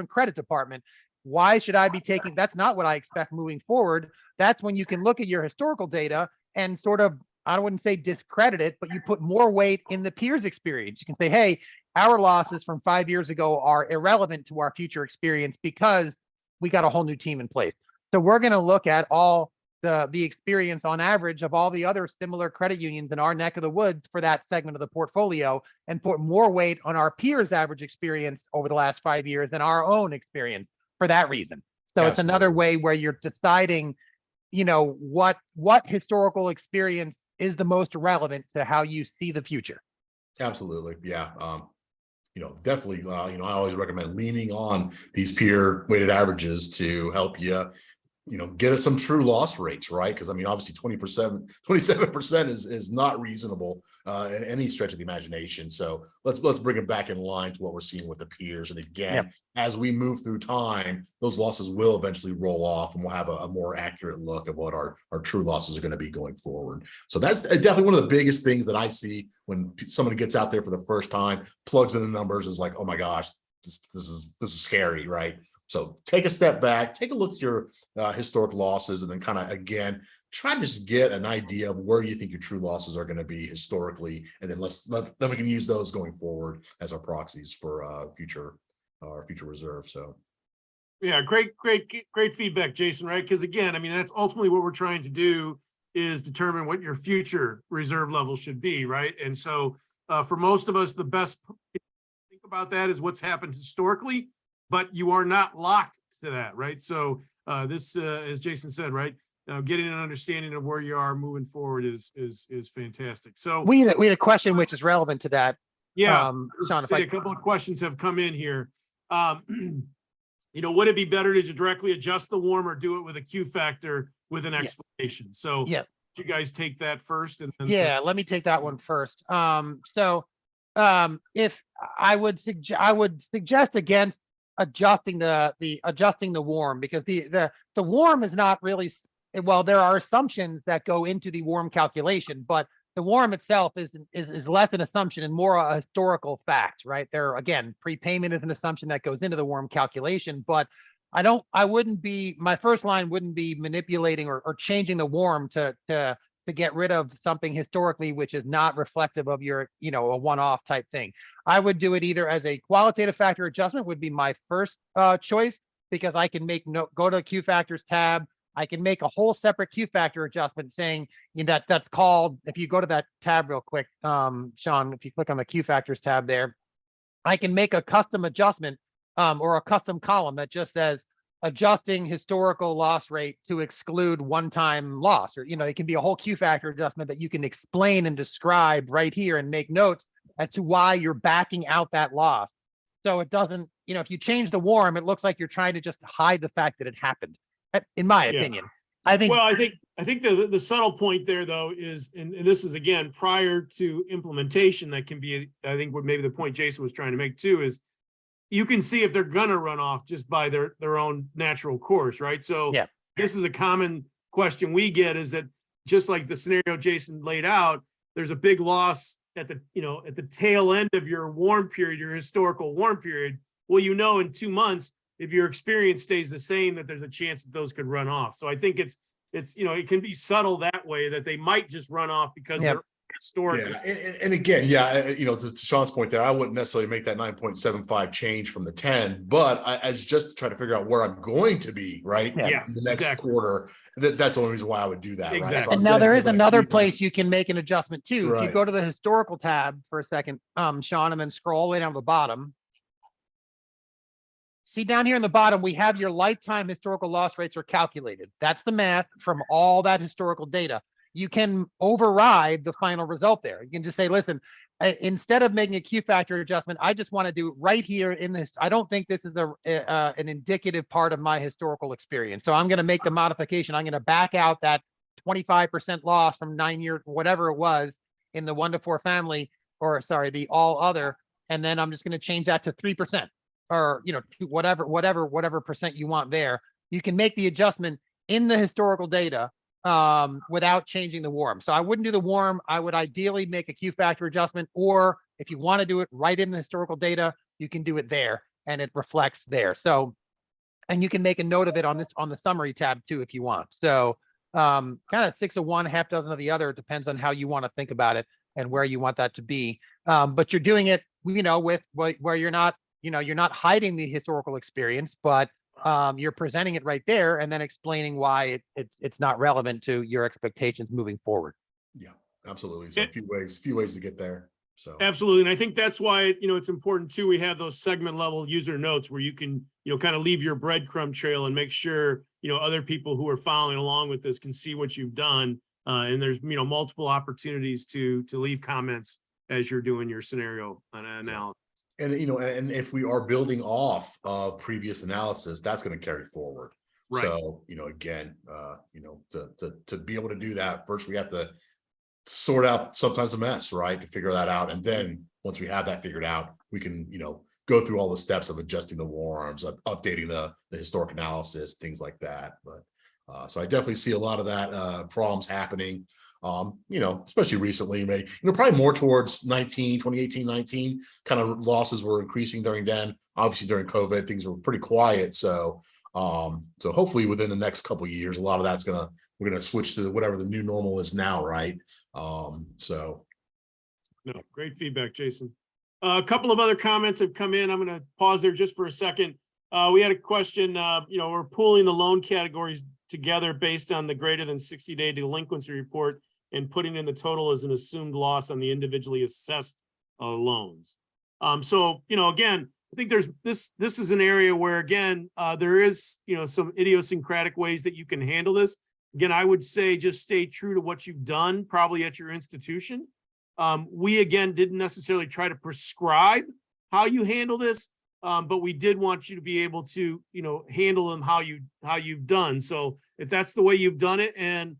credit department. Why should I be taking? That's not what I expect moving forward. That's when you can look at your historical data and sort of, I wouldn't say discredit it, but you put more weight in the peers' experience. You can say, hey, our losses from 5 years ago are irrelevant to our future experience because we got a whole new team in place. So we're going to look at all the experience on average of all the other similar credit unions in our neck of the woods for that segment of the portfolio and put more weight on our peers' average experience over the last 5 years than our own experience for that reason. So It's another way where you're deciding, what historical experience is the most relevant to how you see the future. Absolutely. Yeah. Definitely, I always recommend leaning on these peer weighted averages to help you, get us some true loss rates, right? Because obviously 27% is not reasonable in any stretch of the imagination. So let's bring it back in line to what we're seeing with the peers. And again, as we move through time, those losses will eventually roll off, and we'll have a more accurate look at what our true losses are going to be going forward. So that's definitely one of the biggest things that I see when somebody gets out there for the first time, plugs in the numbers, is like, oh my gosh, this is scary, right? So take a step back, take a look at your historic losses, and then kind of, again, try to just get an idea of where you think your true losses are going to be historically. And then then we can use those going forward as our proxies for future reserve. So. Yeah, great feedback, Jason, right? Because again, that's ultimately what we're trying to do, is determine what your future reserve level should be, right? And so for most of us, the best think about that is what's happened historically, but you are not locked to that, right? So this, as Jason said, right, getting an understanding of where you are moving forward is fantastic. So we had a question which is relevant to that. Yeah, Sean, a couple of questions have come in here. Would it be better to directly adjust the warm or do it with a Q factor with an explanation? So you guys take that first, and then let me take that one first. If I would suggest against adjusting the warm, because the warm is not really, well, there are assumptions that go into the warm calculation, but the warm itself is less an assumption and more a historical fact, right? There, again, prepayment is an assumption that goes into the warm calculation, but my first line wouldn't be manipulating or changing the warm to get rid of something historically which is not reflective of your, a one-off type thing. I would do it either as a qualitative factor adjustment would be my first choice, because I can go to Q factors tab. I can make a whole separate Q factor adjustment saying that's called, if you go to that tab real quick, Sean, if you click on the Q factors tab there, I can make a custom adjustment or a custom column that just says adjusting historical loss rate to exclude one-time loss, or it can be a whole Q factor adjustment that you can explain and describe right here and make notes as to why you're backing out that loss. So it doesn't, if you change the warm, it looks like you're trying to just hide the fact that it happened, in my opinion. I think the subtle point there though is, and this is again prior to implementation, that can be, I think what maybe the point Jason was trying to make too, is you can see if they're gonna run off just by their own natural course, right? So this is a common question we get, is that just like the scenario Jason laid out, there's a big loss at the tail end of your warm period, your historical warm period. Well, in 2 months, if your experience stays the same, that there's a chance that those could run off. So I think it's it's, it can be subtle that way that they might just run off because Yep. they're historic. Yeah, and again, yeah, to Sean's point there, I wouldn't necessarily make that 9.75 change from the 10, but as just to try to figure out where I'm going to be, right? Yeah, In the next exactly. quarter, that's the only reason why I would do that, right? Exactly. So And now there is I'm gonna another keep- place you can make an adjustment too. If you Right. go to the historical tab for a second, Sean, and then scroll all the way down to the bottom. See down here in the bottom, we have your lifetime historical loss rates are calculated. That's the math from all that historical data. You can override the final result there. You can just say, listen, instead of making a Q factor adjustment, I just want to do right here in this. I don't think this is an indicative part of my historical experience. So I'm going to make the modification. I'm going to back out that 25% loss from 9 years, whatever it was in the 1 to 4 family, or sorry, the all other. And then I'm just going to change that to 3%. Or, to whatever percent you want there. You can make the adjustment in the historical data without changing the WARM. So I wouldn't do the WARM. I would ideally make a Q factor adjustment, or if you want to do it right in the historical data, you can do it there and it reflects there. So, and you can make a note of it on the summary tab too, if you want. So kind of 6 of one, half dozen of the other. It depends on how you want to think about it and where you want that to be. But you're doing it, with where you're not, you're not hiding the historical experience, but you're presenting it right there and then explaining why it's not relevant to your expectations moving forward. Yeah, absolutely. So a few ways to get there. So Absolutely. And I think that's why, it's important too. We have those segment level user notes where you can, kind of leave your breadcrumb trail and make sure, other people who are following along with this can see what you've done. And there's, multiple opportunities to leave comments as you're doing your scenario analysis. and and if we are building off of previous analysis, that's going to carry forward. Right. So, again, to be able to do that, first we have to sort out sometimes a mess, right? To figure that out. And then once we have that figured out, we can, go through all the steps of adjusting the WARMs, updating the historic analysis, things like that. But so I definitely see a lot of that problems happening. Especially recently, probably more towards 2018, 19 kind of losses were increasing during then. Obviously during COVID, things were pretty quiet. So hopefully within the next couple of years, a lot of that's we're gonna switch to whatever the new normal is now, right? No, great feedback, Jason. A couple of other comments have come in. I'm going to pause there just for a second. We had a question, we're pooling the loan categories together based on the greater than 60-day delinquency report and putting in the total as an assumed loss on the individually assessed loans. So, again, I think this is an area where, again, there is, some idiosyncratic ways that you can handle this. Again, I would say just stay true to what you've done probably at your institution. We, again, didn't necessarily try to prescribe how you handle this, but we did want you to be able to, handle them how you've done. So if that's the way you've done it and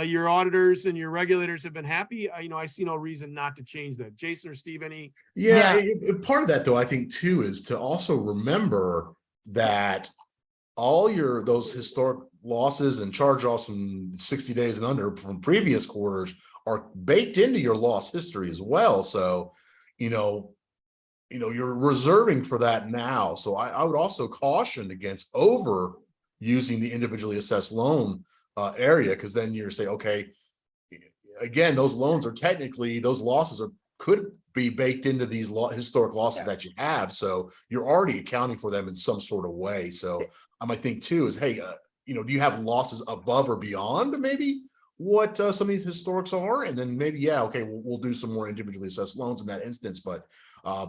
your auditors and your regulators have been happy, I see no reason not to change that. Jason or Steve, any? Yeah. Part of that though, I think too, is to also remember that all those historic losses and charge-offs from 60 days and under from previous quarters are baked into your loss history as well. So, you're reserving for that now. So I would also caution against over using the individually assessed loan area, because then you're saying, okay, again, those loans are technically, those losses could be baked into these historic losses that you have. So you're already accounting for them in some sort of way. So I might think too is, hey, do you have losses above or beyond maybe what some of these historics are? And then maybe, yeah, okay, we'll do some more individually assessed loans in that instance. But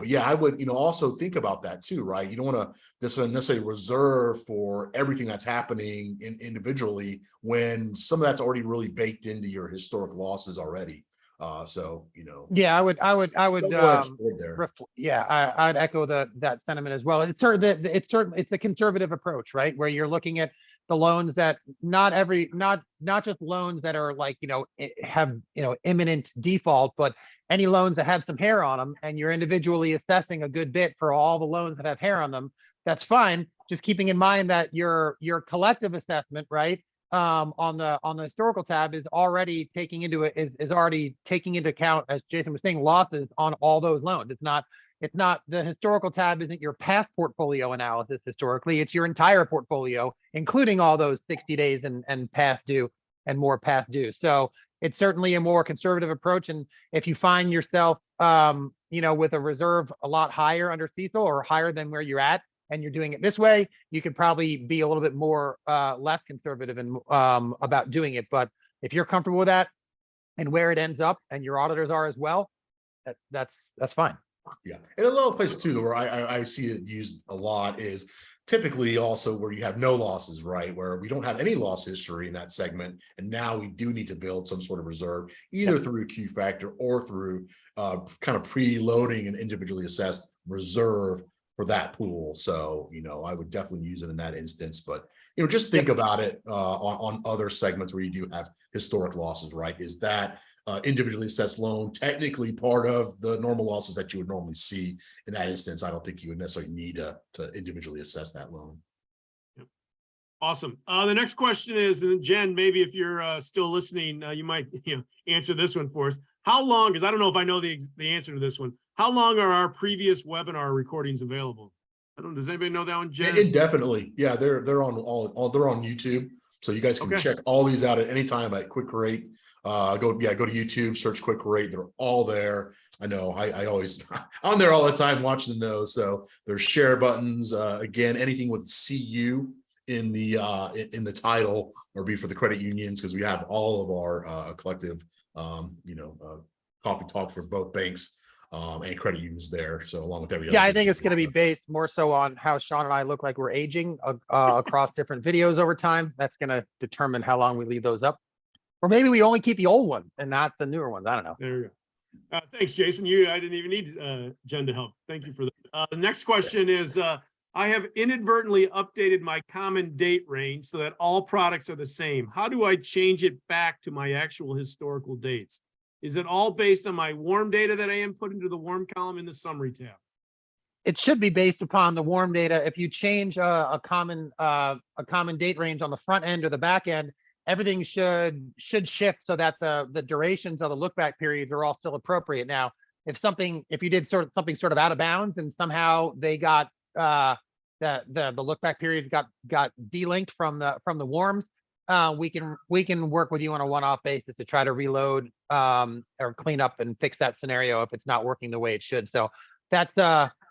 yeah, I would, also think about that too, right? You don't want to necessarily reserve for everything that's happening individually when some of that's already really baked into your historic losses already. Yeah, I would there. yeah, I'd echo that sentiment as well. It's the conservative approach, right? Where you're looking at the loans that not just loans that are like, have, imminent default, but any loans that have some hair on them, and you're individually assessing a good bit for all the loans that have hair on them. That's fine. Just keeping in mind that your collective assessment, right, on the historical tab is already taking into account, as Jason was saying, losses on all those loans. It's not the historical tab isn't your past portfolio analysis historically, it's your entire portfolio, including all those 60 days and past due and more past due. So it's certainly a more conservative approach. And if you find yourself, with a reserve a lot higher under CECL or higher than where you're at, and you're doing it this way, you could probably be a little bit more, less conservative and about doing it. But if you're comfortable with that and where it ends up, and your auditors are as well, that's fine. Yeah, and a little place too where I see it used a lot is typically also where you have no losses, right? Where we don't have any loss history in that segment, and now we do need to build some sort of reserve, either through Q factor or through kind of preloading an individually assessed reserve for that pool. So, I would definitely use it in that instance, but just think about it on other segments where you do have historic losses, right? Is that individually assessed loan technically part of the normal losses that you would normally see? In that instance, I don't think you would necessarily need to individually assess that loan. Yep. Awesome. The next question is, and Jen, maybe if you're still listening, you might answer this one for us. How long, because I don't know if I know the answer to this one, how long are our previous webinar recordings available? Does anybody know that one, Jen? Indefinitely. Yeah, they're on they're on YouTube. So you guys can check all these out at any time at Quick Rate. Go to YouTube, search Quick Rate. They're all there. I know I always I'm there all the time watching those. So there's share buttons. Again, anything with CU in the title or be for the credit unions, because we have all of our collective coffee talk for both banks and credit unions there. So along with every other. Yeah, I think it's going to be based more so on how Sean and I look like we're aging across different videos over time. That's going to determine how long we leave those up. Or maybe we only keep the old one and not the newer ones. I don't know. There we go. Thanks, Jason. I didn't even need Jen to help. Thank you for that. The next question is, I have inadvertently updated my common date range so that all products are the same. How do I change it back to my actual historical dates? Is it all based on my warm data that I input into the warm column in the summary tab? It should be based upon the warm data. If you change a common date range on the front end or the back end, everything should shift so that the durations of the look back periods are all still appropriate. Now, if you did something sort of out of bounds and somehow they got the look back periods got delinked from the warms, we can work with you on a one-off basis to try to reload or clean up and fix that scenario if it's not working the way it should. So that's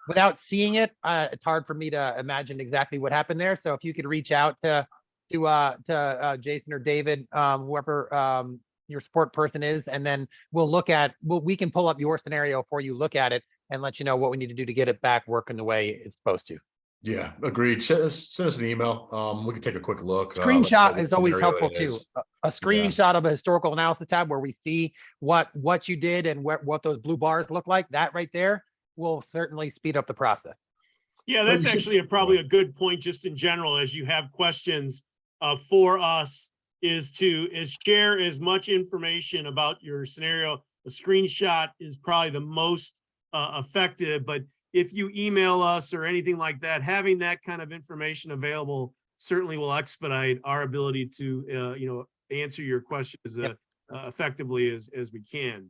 without seeing it, it's hard for me to imagine exactly what happened there. So if you could reach out to Jason or David, whoever your support person is, and then we can pull up your scenario for you, look at it, and let you know what we need to do to get it back working the way it's supposed to. Yeah, agreed. Send us an email. We can take a quick look. Screenshot is always helpful too. A screenshot of a historical analysis tab where we see what you did and what those blue bars look like. That right there will certainly speed up the process. Yeah, that's actually probably a good point just in general, as you have questions for us, is share as much information about your scenario. A screenshot is probably the most effective, but if you email us or anything like that, having that kind of information available certainly will expedite our ability to answer your questions effectively as we can.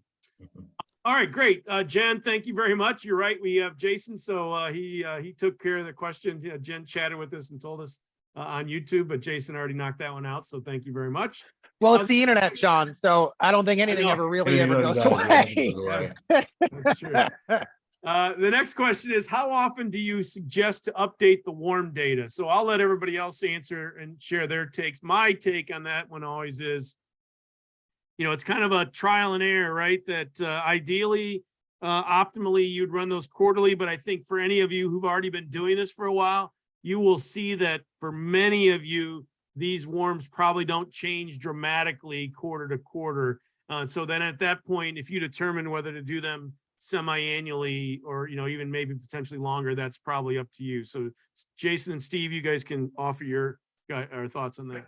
All right, great. Jen, thank you very much. You're right. We have Jason. So he took care of the question. Jen chatted with us and told us on YouTube, but Jason already knocked that one out. So thank you very much. Well, it's the internet, Sean. So I don't think anything ever goes away. That's true. The next question is, how often do you suggest to update the warm data? So I'll let everybody else answer and share their takes. My take on that one always is, it's kind of a trial and error, right? That ideally, optimally, you'd run those quarterly. But I think for any of you who've already been doing this for a while, you will see that for many of you, these warms probably don't change dramatically quarter to quarter. So then at that point, if you determine whether to do them semi-annually or even maybe potentially longer, that's probably up to you. So Jason and Steve, you guys can offer your thoughts on that.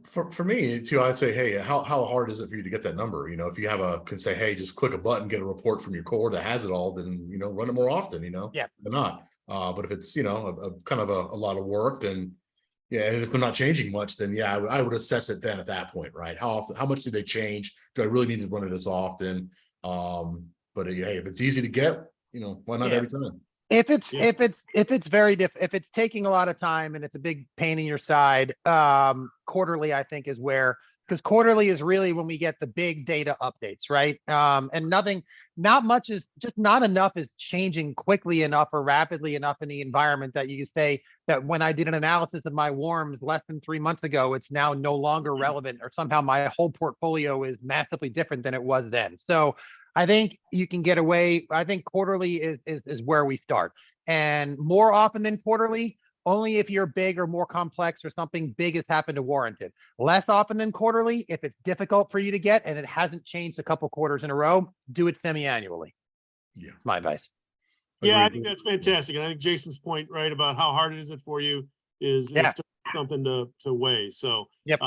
For me too, I'd say, hey, how hard is it for you to get that number? If you can say, hey, just click a button, get a report from your core that has it all, then run it more often. Yeah, or not. But if it's a kind of a lot of work, then and if they're not changing much, then I would assess it then at that point, right? How much do they change? Do I really need to run it as often? But hey, if it's easy to get, why not every time? If it's taking a lot of time and it's a big pain in your side, quarterly, I think is where because quarterly is really when we get the big data updates, right? And not much is just not enough is changing quickly enough or rapidly enough in the environment that you can say that when I did an analysis of my warms less than 3 months ago, it's now no longer relevant, or somehow my whole portfolio is massively different than it was then. So I think you can get away. I think quarterly is where we start, and more often than quarterly, only if you're big or more complex or something big has happened to warrant it. Less often than quarterly, if it's difficult for you to get and it hasn't changed a couple quarters in a row, do it semi-annually. Yeah. My advice. Yeah, I Agreed. think that's fantastic. And I think Jason's point, right, about how hard it is it for you is Yeah. something to weigh. So Yep.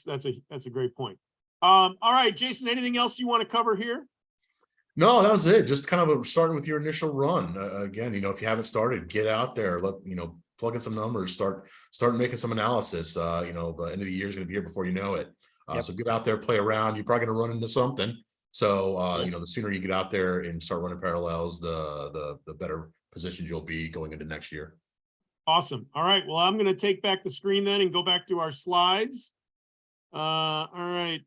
That's a great point. All right, Jason, anything else you want to cover here? No, that was it. Just kind of starting with your initial run. Again, if you haven't started, get out there, plug in some numbers, start making some analysis. The end of the year is going to be here before you know it. Yep. So get out there, play around. You're probably going to run into something. So, the sooner you get out there and start running parallels, the better positioned you'll be going into next year. Awesome. All right. Well, I'm going to take back the screen then and go back to our slides. All right.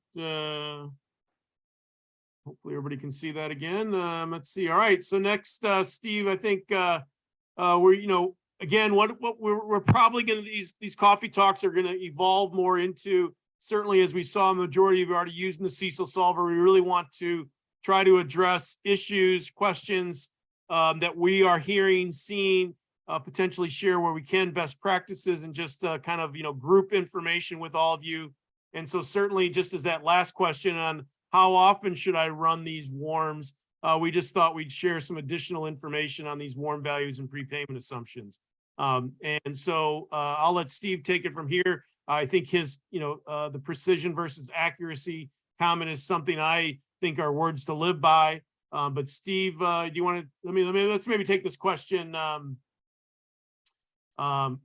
Hopefully everybody can see that again. Let's see. All right. So next, Steve, I think we're, again, what we're probably going to, these coffee talks are going to evolve more into, certainly as we saw, a majority of you already using the CECLSolver. We really want to try to address issues, questions that we are hearing, seeing, potentially share where we can best practices, and just kind of, group information with all of you. And so certainly, just as that last question on how often should I run these warms, we just thought we'd share some additional information on these warm values and prepayment assumptions. And so I'll let Steve take it from here. I think his, the precision versus accuracy comment is something I think are words to live by. But Steve, do you want to, let's maybe take this question or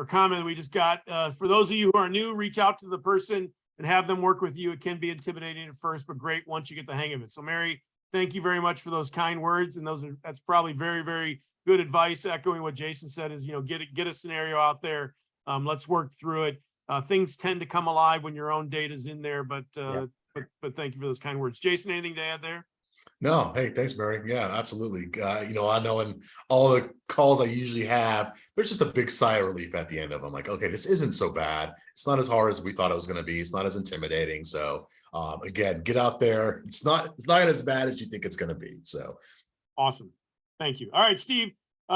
comment that we just got. For those of you who are new, reach out to the person and have them work with you. It can be intimidating at first, but great once you get the hang of it. So Mary, thank you very much for those kind words. And that's probably very, very good advice. Echoing what Jason said is, get a scenario out there. Let's work through it. Things tend to come alive when your own data is in there, but thank you for those kind words. Jason, anything to add there? No, hey, thanks, Mary. Yeah, absolutely. I know in all the calls I usually have, there's just a big sigh of relief at the end of them. Like, okay, this isn't so bad. It's not as hard as we thought it was going to be. It's not as intimidating. So again, get out there. It's not as bad as you think it's going to be. So awesome. Thank you. All right, Steve,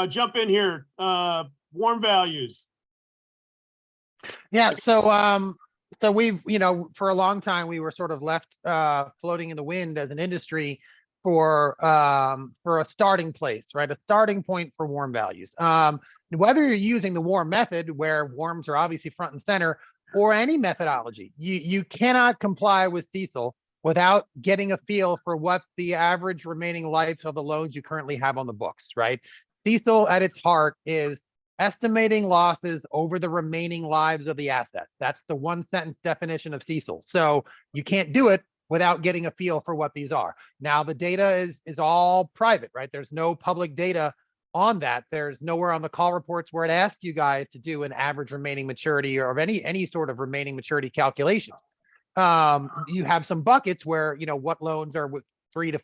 jump in here. Warm values. Yeah. So we've, for a long time, we were sort of left floating in the wind as an industry for a starting place, right? A starting point for warm values. Whether you're using the warm method, where warms are obviously front and center, or any methodology, you cannot comply with CECL without getting a feel for what the average remaining life of the loans you currently have on the books, right? CECL at its heart is estimating losses over the remaining lives of the assets. That's the one sentence definition of CECL. So you can't do it without getting a feel for what these are. Now the data is all private, right? There's no public data on that. There's nowhere on the call reports where it asks you guys to do an average remaining maturity or of any sort of remaining maturity calculation. You have some buckets where, what loans are with 3 to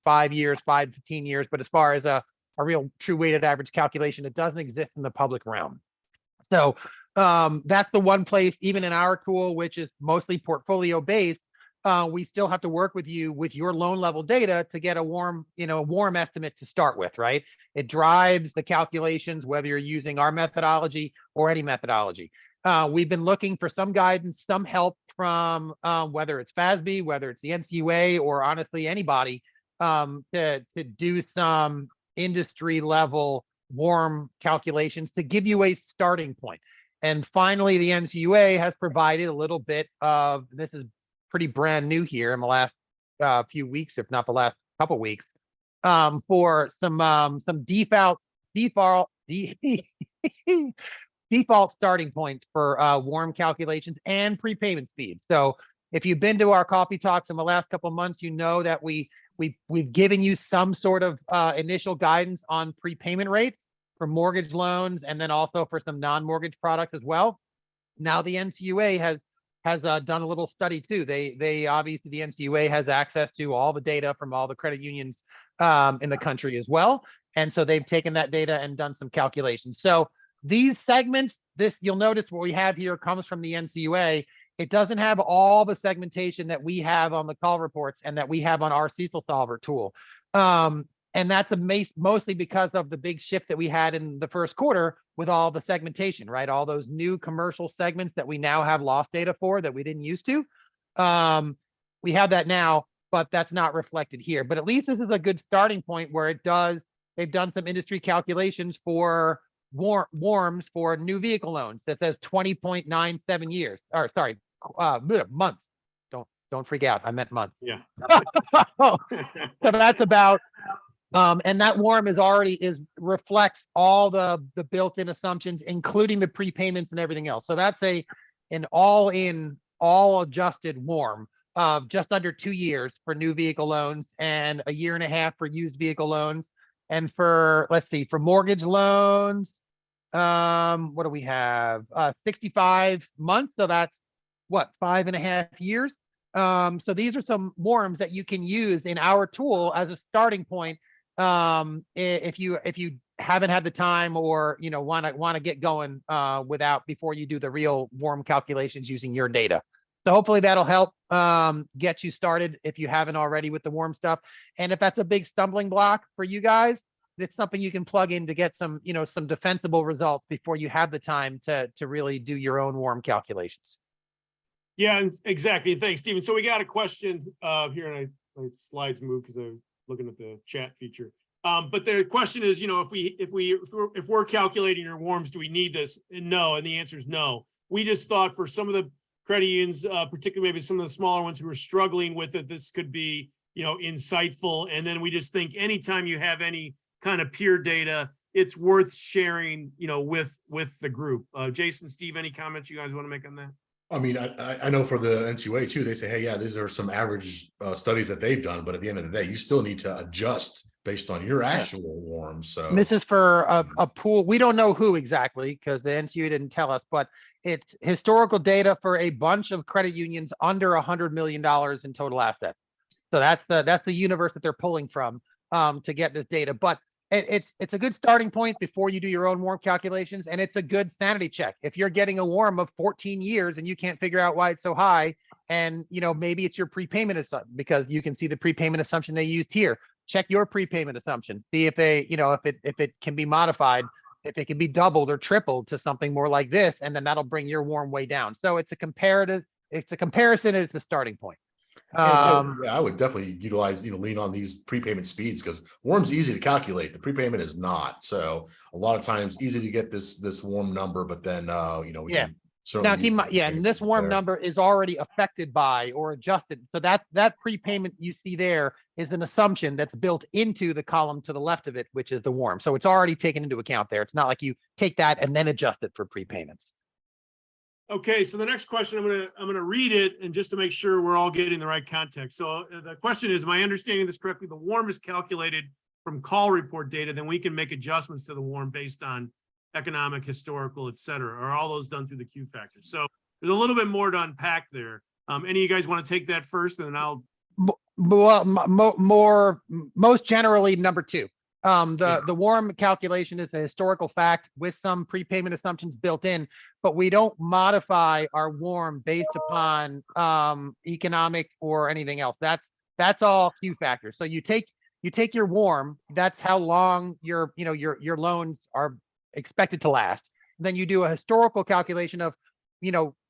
5 years, 5 to 15 years, but as far as a real true weighted average calculation, it doesn't exist in the public realm. So that's the one place, even in our tool, which is mostly portfolio based, we still have to work with you with your loan level data to get a warm estimate to start with, right? It drives the calculations, whether you're using our methodology or any methodology. We've been looking for some guidance, some help from whether it's FASB, whether it's the NCUA, or honestly anybody, to do some industry level warm calculations to give you a starting point. And finally, the NCUA has provided a little bit of, this is pretty brand new here in the last few weeks, if not the last couple weeks, for some default starting points for warm calculations and prepayment speeds. So if you've been to our coffee talks in the last couple of months, you know that we've given you some sort of initial guidance on prepayment rates for mortgage loans, and then also for some non-mortgage products as well. Now the NCUA has has done a little study too. They obviously, the NCUA has access to all the data from all the credit unions in the country as well. And so they've taken that data and done some calculations. So these segments, you'll notice what we have here comes from the NCUA. It doesn't have all the segmentation that we have on the call reports and that we have on our CECLSolver tool. And that's mostly because of the big shift that we had in the first quarter with all the segmentation, right? All those new commercial segments that we now have loss data for that we didn't used to. We have that now, but that's not reflected here. But at least this is a good starting point where they've done some industry calculations for WARMs for new vehicle loans that says 20.97 years, or sorry, months. Don't freak out. I meant months. Yeah. So that's about, and that WARM reflects all the built-in assumptions, including the prepayments and everything else. So that's an all adjusted WARM of just under 2 years for new vehicle loans and 1.5 years for used vehicle loans. And for, let's see, for mortgage loans, what do we have? 65 months. So that's what, 5.5 years. So these are some WARMs that you can use in our tool as a starting point. If you haven't had the time or, want to get going, before you do the real WARM calculations using your data. So hopefully that'll help, get you started if you haven't already with the WARM stuff. And if that's a big stumbling block for you guys, it's something you can plug in to get some, some defensible results before you have the time to really do your own WARM calculations. Yeah, exactly. Thanks, Stephen. So we got a question here, and my slides moved because I was looking at the chat feature. But the question is, if we're calculating your WARMs, do we need this? And no, and the answer is no. We just thought for some of the credit unions, particularly maybe some of the smaller ones who are struggling with it, this could be, insightful. And then we just think anytime you have any kind of peer data, it's worth sharing, with the group. Jason, Steve, any comments you guys want to make on that? I mean, I know for the NCUA too, they say, hey, yeah, these are some average studies that they've done, but at the end of the day, you still need to adjust based on your actual WARMs. So this is for a pool. We don't know who exactly because the NCUA didn't tell us, but it's historical data for a bunch of credit unions under $100 million in total assets. So that's the universe that they're pulling from to get this data. But it's a good starting point before you do your own WARM calculations, and it's a good sanity check. If you're getting a WARM of 14 years and you can't figure out why it's so high, and maybe it's your prepayment assumption because you can see the prepayment assumption they used here. Check your prepayment assumption. See if they, if it can be modified, if it can be doubled or tripled to something more like this, and then that'll bring your WARM way down. So it's a comparison. It's a starting point. yeah, I would definitely utilize, lean on these prepayment speeds because WARM's easy to calculate. The prepayment is not. So a lot of times easy to get this WARM number, but then, we can now keep in mind, and this WARM number is already affected by or adjusted. So that prepayment you see there is an assumption that's built into the column to the left of it, which is the WARM. So it's already taken into account there. It's not like you take that and then adjust it for prepayments. Okay, so the next question, I'm gonna read it, and just to make sure we're all getting the right context. So the question is, am I understanding this correctly? The WARM is calculated from call report data, then we can make adjustments to the WARM based on economic, historical, et cetera. Are all those done through the Q factors? So there's a little bit more to unpack there. Any of you guys want to take that first, and then I'll. Most generally, number two. The WARM calculation is a historical fact with some prepayment assumptions built in, but we don't modify our WARM based upon economic or anything else. That's all Q factors. So you take your WARM, that's how long your loans are expected to last. Then you do a historical calculation of,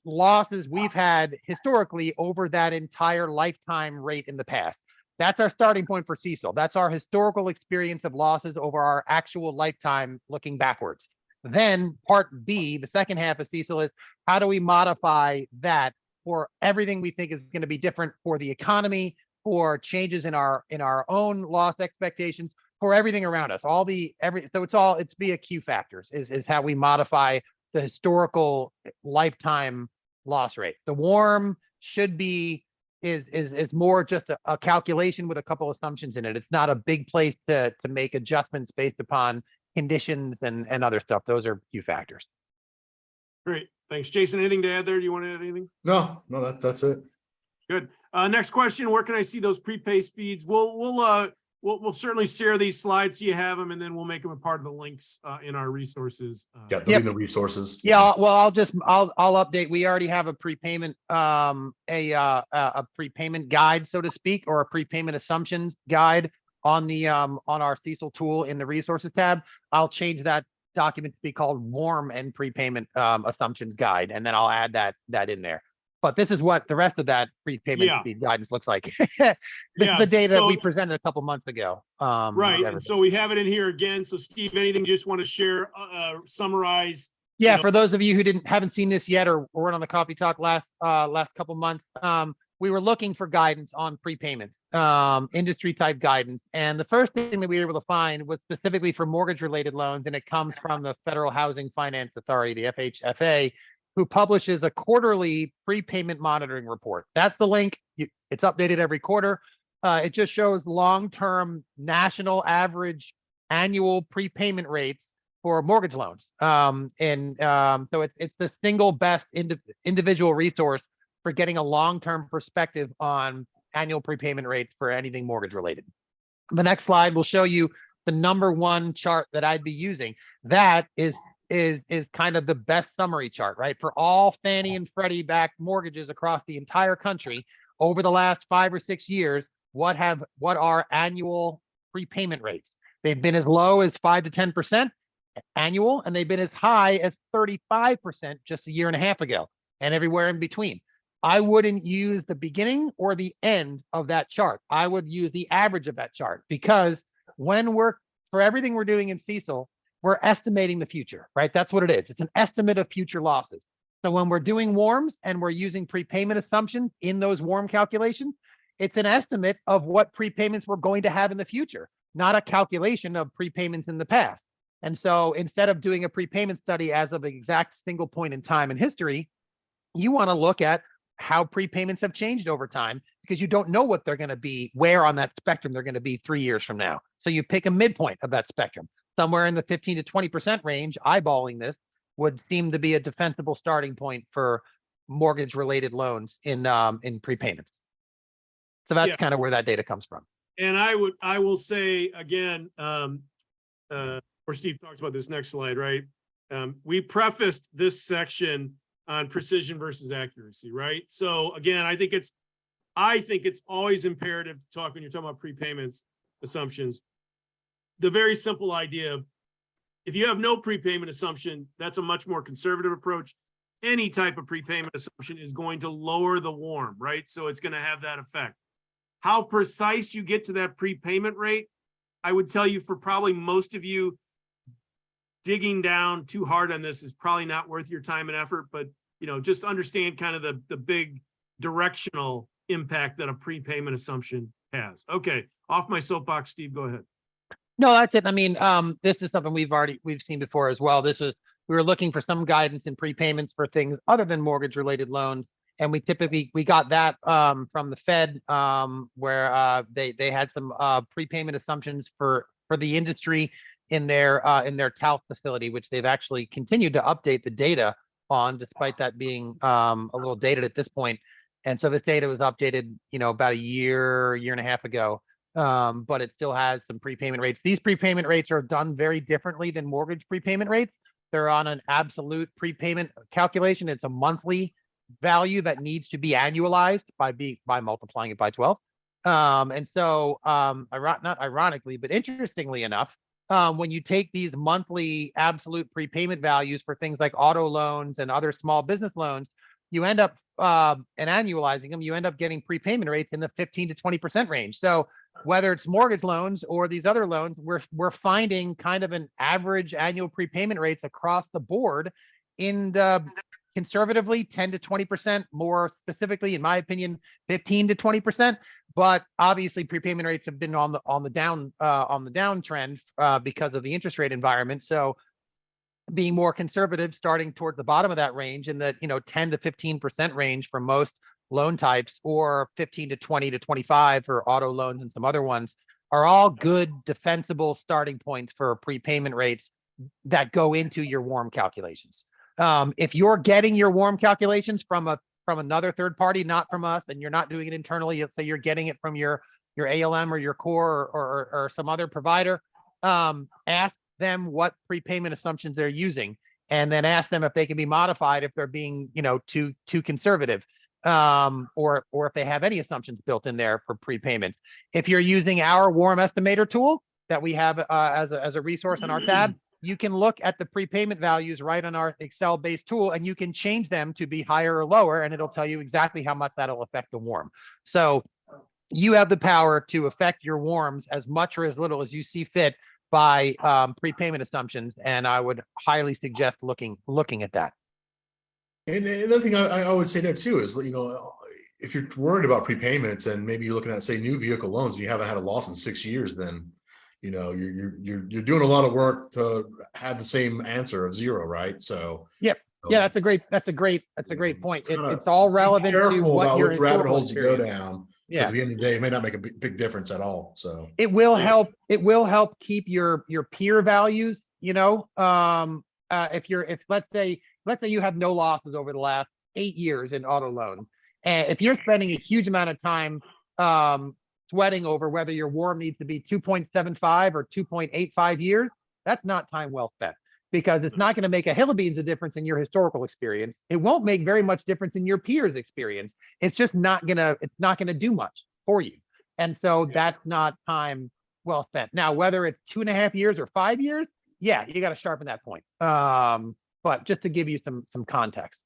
losses we've had historically over that entire lifetime rate in the past. That's our starting point for CECL. That's our historical experience of losses over our actual lifetime looking backwards. Then part B, the second half of CECL, is how do we modify that for everything we think is going to be different for the economy, for changes in our own loss expectations, for everything around us. So it's via Q factors is how we modify the historical lifetime loss rate. The WARM should be is more just a calculation with a couple assumptions in it. It's not a big place to make adjustments based upon conditions and other stuff. Those are Q factors. Great. Thanks. Jason, anything to add there? Do you want to add anything? No, that's it. Good. Next question, where can I see those prepay speeds? We'll certainly share these slides so you have them, and then we'll make them a part of the links in our resources. Yeah, they'll be in the resources. Yeah, well, I'll update. We already have a prepayment, a prepayment guide, so to speak, or a prepayment assumptions guide on the on our CECL tool in the resources tab. I'll change that document to be called warm and prepayment assumptions guide, and then I'll add that in there. But this is what the rest of that prepayment speed guidance looks like. This is the data that we presented a couple months ago. Right, and so we have it in here again. So Steve, anything you just want to share, summarize? Yeah, for those of you who haven't seen this yet or weren't on the Coffee Talk last couple months, we were looking for guidance on prepayments, industry type guidance. And the first thing that we were able to find was specifically for mortgage related loans, and it comes from the Federal Housing Finance Authority, the FHFA, who publishes a quarterly prepayment monitoring report. That's the link. It's updated every quarter. It just shows long-term national average annual prepayment rates for mortgage loans. So it's the single best individual resource for getting a long-term perspective on annual prepayment rates for anything mortgage related. The next slide will show you the #1 chart that I'd be using. That is kind of the best summary chart, right? For all Fannie and Freddie backed mortgages across the entire country over the last 5 or 6 years, what are annual prepayment rates? They've been as low as 5 to 10% annual, and they've been as high as 35% just a year and a half ago, and everywhere in between. I wouldn't use the beginning or the end of that chart. I would use the average of that chart, because for everything we're doing in CECL, we're estimating the future, right? That's what it is. It's an estimate of future losses. So when we're doing warms and we're using prepayment assumptions in those warm calculations, it's an estimate of what prepayments we're going to have in the future, not a calculation of prepayments in the past. And so instead of doing a prepayment study as of the exact single point in time in history, you want to look at how prepayments have changed over time, because you don't know what they're going to be, where on that spectrum they're going to be 3 years from now. So you pick a midpoint of that spectrum. Somewhere in the 15 to 20% range, eyeballing this would seem to be a defensible starting point for mortgage related loans in prepayments. So that's kind of where that data comes from. And I will say again, where Steve talks about this next slide, right? We prefaced this section on precision versus accuracy, right? So again, I think it's always imperative to talk when you're talking about prepayments assumptions. The very simple idea of, if you have no prepayment assumption, that's a much more conservative approach. Any type of prepayment assumption is going to lower the warm, right? So it's going to have that effect. How precise you get to that prepayment rate, I would tell you, for probably most of you, digging down too hard on this is probably not worth your time and effort, but just understand kind of the big directional impact that a prepayment assumption has. Okay, off my soapbox, Steve, go ahead. No, that's it. I mean, this is something we've seen before as well. We were looking for some guidance in prepayments for things other than mortgage related loans. And we got that from the Fed, where they had some prepayment assumptions for the industry in their TALF facility, which they've actually continued to update the data on, despite that being a little dated at this point. And so this data was updated, about a year and a half ago. But it still has some prepayment rates. These prepayment rates are done very differently than mortgage prepayment rates. They're on an absolute prepayment calculation. It's a monthly value that needs to be annualized by multiplying it by 12. And so, not ironically, but interestingly enough, when you take these monthly absolute prepayment values for things like auto loans and other small business loans, you end up and annualizing them, you end up getting prepayment rates in the 15 to 20% range. So whether it's mortgage loans or these other loans, we're finding kind of an average annual prepayment rates across the board in the conservatively 10 to 20%, more specifically, in my opinion, 15 to 20%. But obviously prepayment rates have been on the downtrend because of the interest rate environment. So being more conservative, starting towards the bottom of that range in the 10 to 15% range for most loan types, or 15 to 20 to 25 for auto loans and some other ones, are all good defensible starting points for prepayment rates that go into your warm calculations. If you're getting your warm calculations from another third party, not from us, and you're not doing it internally, let's say you're getting it from your ALM or your core or some other provider, ask them what prepayment assumptions they're using, and then ask them if they can be modified if they're being, too conservative, or if they have any assumptions built in there for prepayments. If you're using our warm estimator tool that we have as a resource on our tab, you can look at the prepayment values right on our Excel-based tool, and you can change them to be higher or lower, and it'll tell you exactly how much that'll affect the warm. So you have the power to affect your warms as much or as little as you see fit by prepayment assumptions, and I would highly suggest looking at that. And another thing I would say there too is, if you're worried about prepayments and maybe you're looking at, say, new vehicle loans and you haven't had a loss in 6 years, then you're doing a lot of work to have the same answer of 0, right? So yep. Yeah, that's a great point. It's all relevant to what about your which rabbit historical holes you go experience. down. Yeah, Because at the end of the day, it may not make a big difference at all. So it will help. It will help keep your peer values. If let's say you have no losses over the last 8 years in auto loans, and if you're spending a huge amount of time sweating over whether your warm needs to be 2.75 or 2.85 years, that's not time well spent, because it's not going to make a hill of beans of difference in your historical experience. It won't make very much difference in your peers' experience. It's just not gonna do much for you. And so that's not time well spent. Now, whether it's 2.5 years or 5 years, yeah, you got to sharpen that point. But just to give you some context.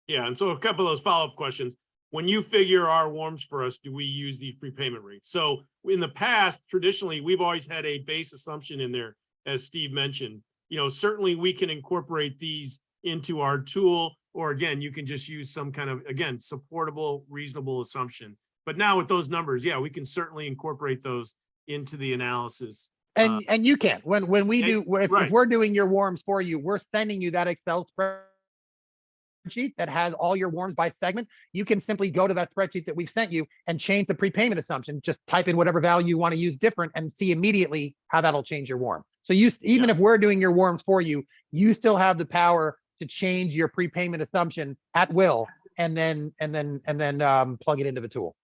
Yeah, and so a couple of those follow-up questions. When you figure our warms for us, do we use the prepayment rate? So in the past, traditionally, we've always had a base assumption in there, as Steve mentioned. Certainly we can incorporate these into our tool, or again, you can just use some kind of, again, supportable, reasonable assumption. But now with those numbers, yeah, we can certainly incorporate those into the analysis. And you can, when we do, right. if we're doing your warms for you, we're sending you that Excel spreadsheet that has all your warms by segment. You can simply go to that spreadsheet that we've sent you and change the prepayment assumption. Just type in whatever value you want to use different and see immediately how that'll change your warm. So even if we're doing your warms for you, you still have the power to change your prepayment assumption at will, and then plug it into the tool.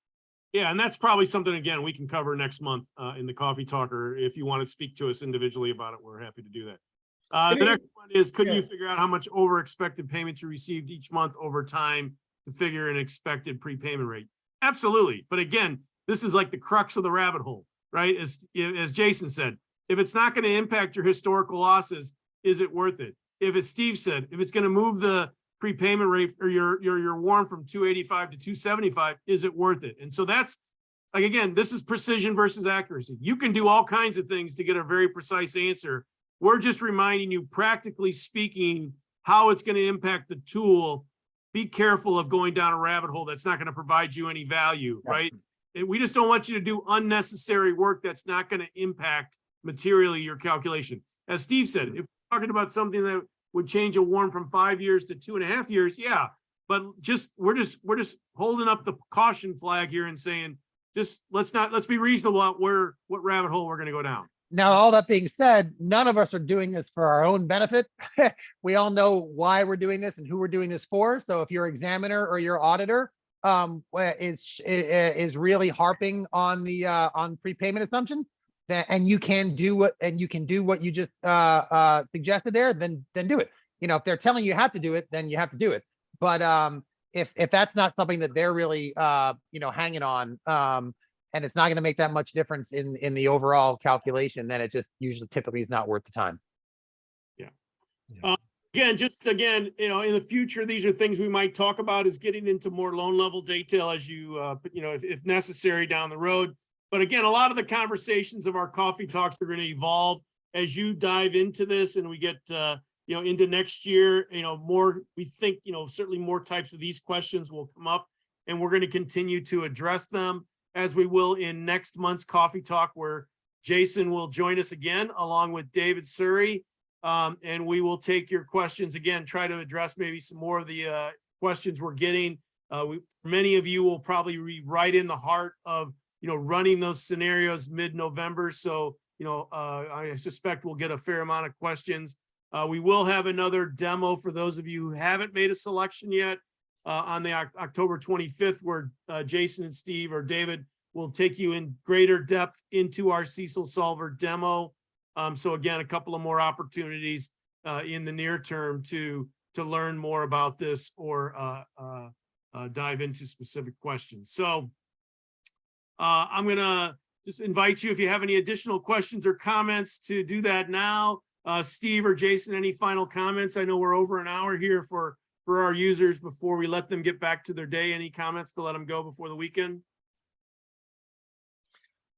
Yeah, and that's probably something, again, we can cover next month in the Coffee Talk, or if you want to speak to us individually about it, we're happy to do that. The next one is, could you figure out how much over expected payments you received each month over time to figure an expected prepayment rate? Absolutely. But again, this is like the crux of the rabbit hole, right? As Jason said, if it's not going to impact your historical losses, is it worth it? If, as Steve said, if it's going to move the prepayment rate or your warm from 285 to 275, is it worth it? And so that's, like, again, this is precision versus accuracy. You can do all kinds of things to get a very precise answer. We're just reminding you, practically speaking, how it's going to impact the tool. Be careful of going down a rabbit hole that's not going to provide you any value, right? We just don't want you to do unnecessary work that's not going to impact materially your calculation. As Steve said, if we're talking about something that would change a warm from 5 years to 2.5 years, yeah, but we're just holding up the caution flag here and saying, let's be reasonable about what rabbit hole we're going to go down. Now, all that being said, none of us are doing this for our own benefit. We all know why we're doing this and who we're doing this for. So if your examiner or your auditor is really harping on the on prepayment assumptions, and you can do what you just suggested there, then do it. If they're telling you have to do it, then you have to do it. But if that's not something that they're really hanging on, and it's not going to make that much difference in the overall calculation, then it just typically is not worth the time. Yeah. Again, in the future, these are things we might talk about, is getting into more loan level detail as you, if necessary down the road. But again, a lot of the conversations of our coffee talks are going to evolve as you dive into this, and we get, into next year, more, we think, certainly more types of these questions will come up, and we're going to continue to address them, as we will in next month's coffee talk, where Jason will join us again, along with David Surrey. And we will take your questions again, try to address maybe some more of the questions we're getting. Many of you will probably be right in the heart of, running those scenarios mid-November. So, I suspect we'll get a fair amount of questions. We will have another demo for those of you who haven't made a selection yet on the October 25th, where Jason and Steve or David will take you in greater depth into our CECLSolver demo. So again, a couple of more opportunities in the near term to learn more about this or dive into specific questions. So I'm gonna just invite you, if you have any additional questions or comments, to do that now. Steve or Jason, any final comments? I know we're over an hour here for our users before we let them get back to their day. Any comments to let them go before the weekend?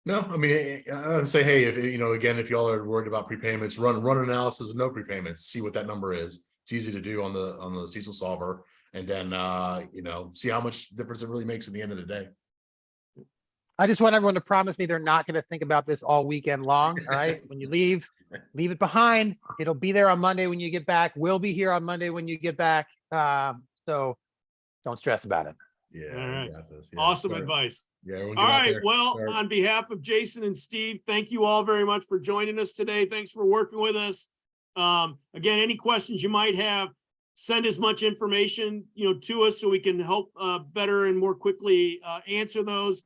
No, I mean, I'd say, hey, if again, if y'all are worried about prepayments, run analysis with no prepayments, see what that number is. It's easy to do on the CECLSolver, and then see how much difference it really makes at the end of the day. I just want everyone to promise me they're not going to think about this all weekend long. All right. When you leave it behind. It'll be there on Monday when you get back. We'll be here on Monday when you get back. So don't stress about it. Yeah. All right. Yeah, awesome advice. Yeah. All right. Well, on behalf of Jason and Steve, thank you all very much for joining us today. Thanks for working with us. Again, any questions you might have, send as much information, to us so we can help better and more quickly answer those.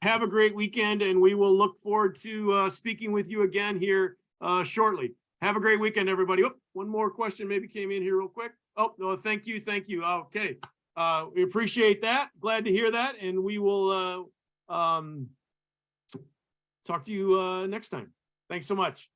Have a great weekend, and we will look forward to speaking with you again here shortly. Have a great weekend, everybody. Oh, one more question maybe came in here real quick. Oh, no, thank you. Thank you. Okay. We appreciate that. Glad to hear that. And we will talk to you next time. Thanks so much.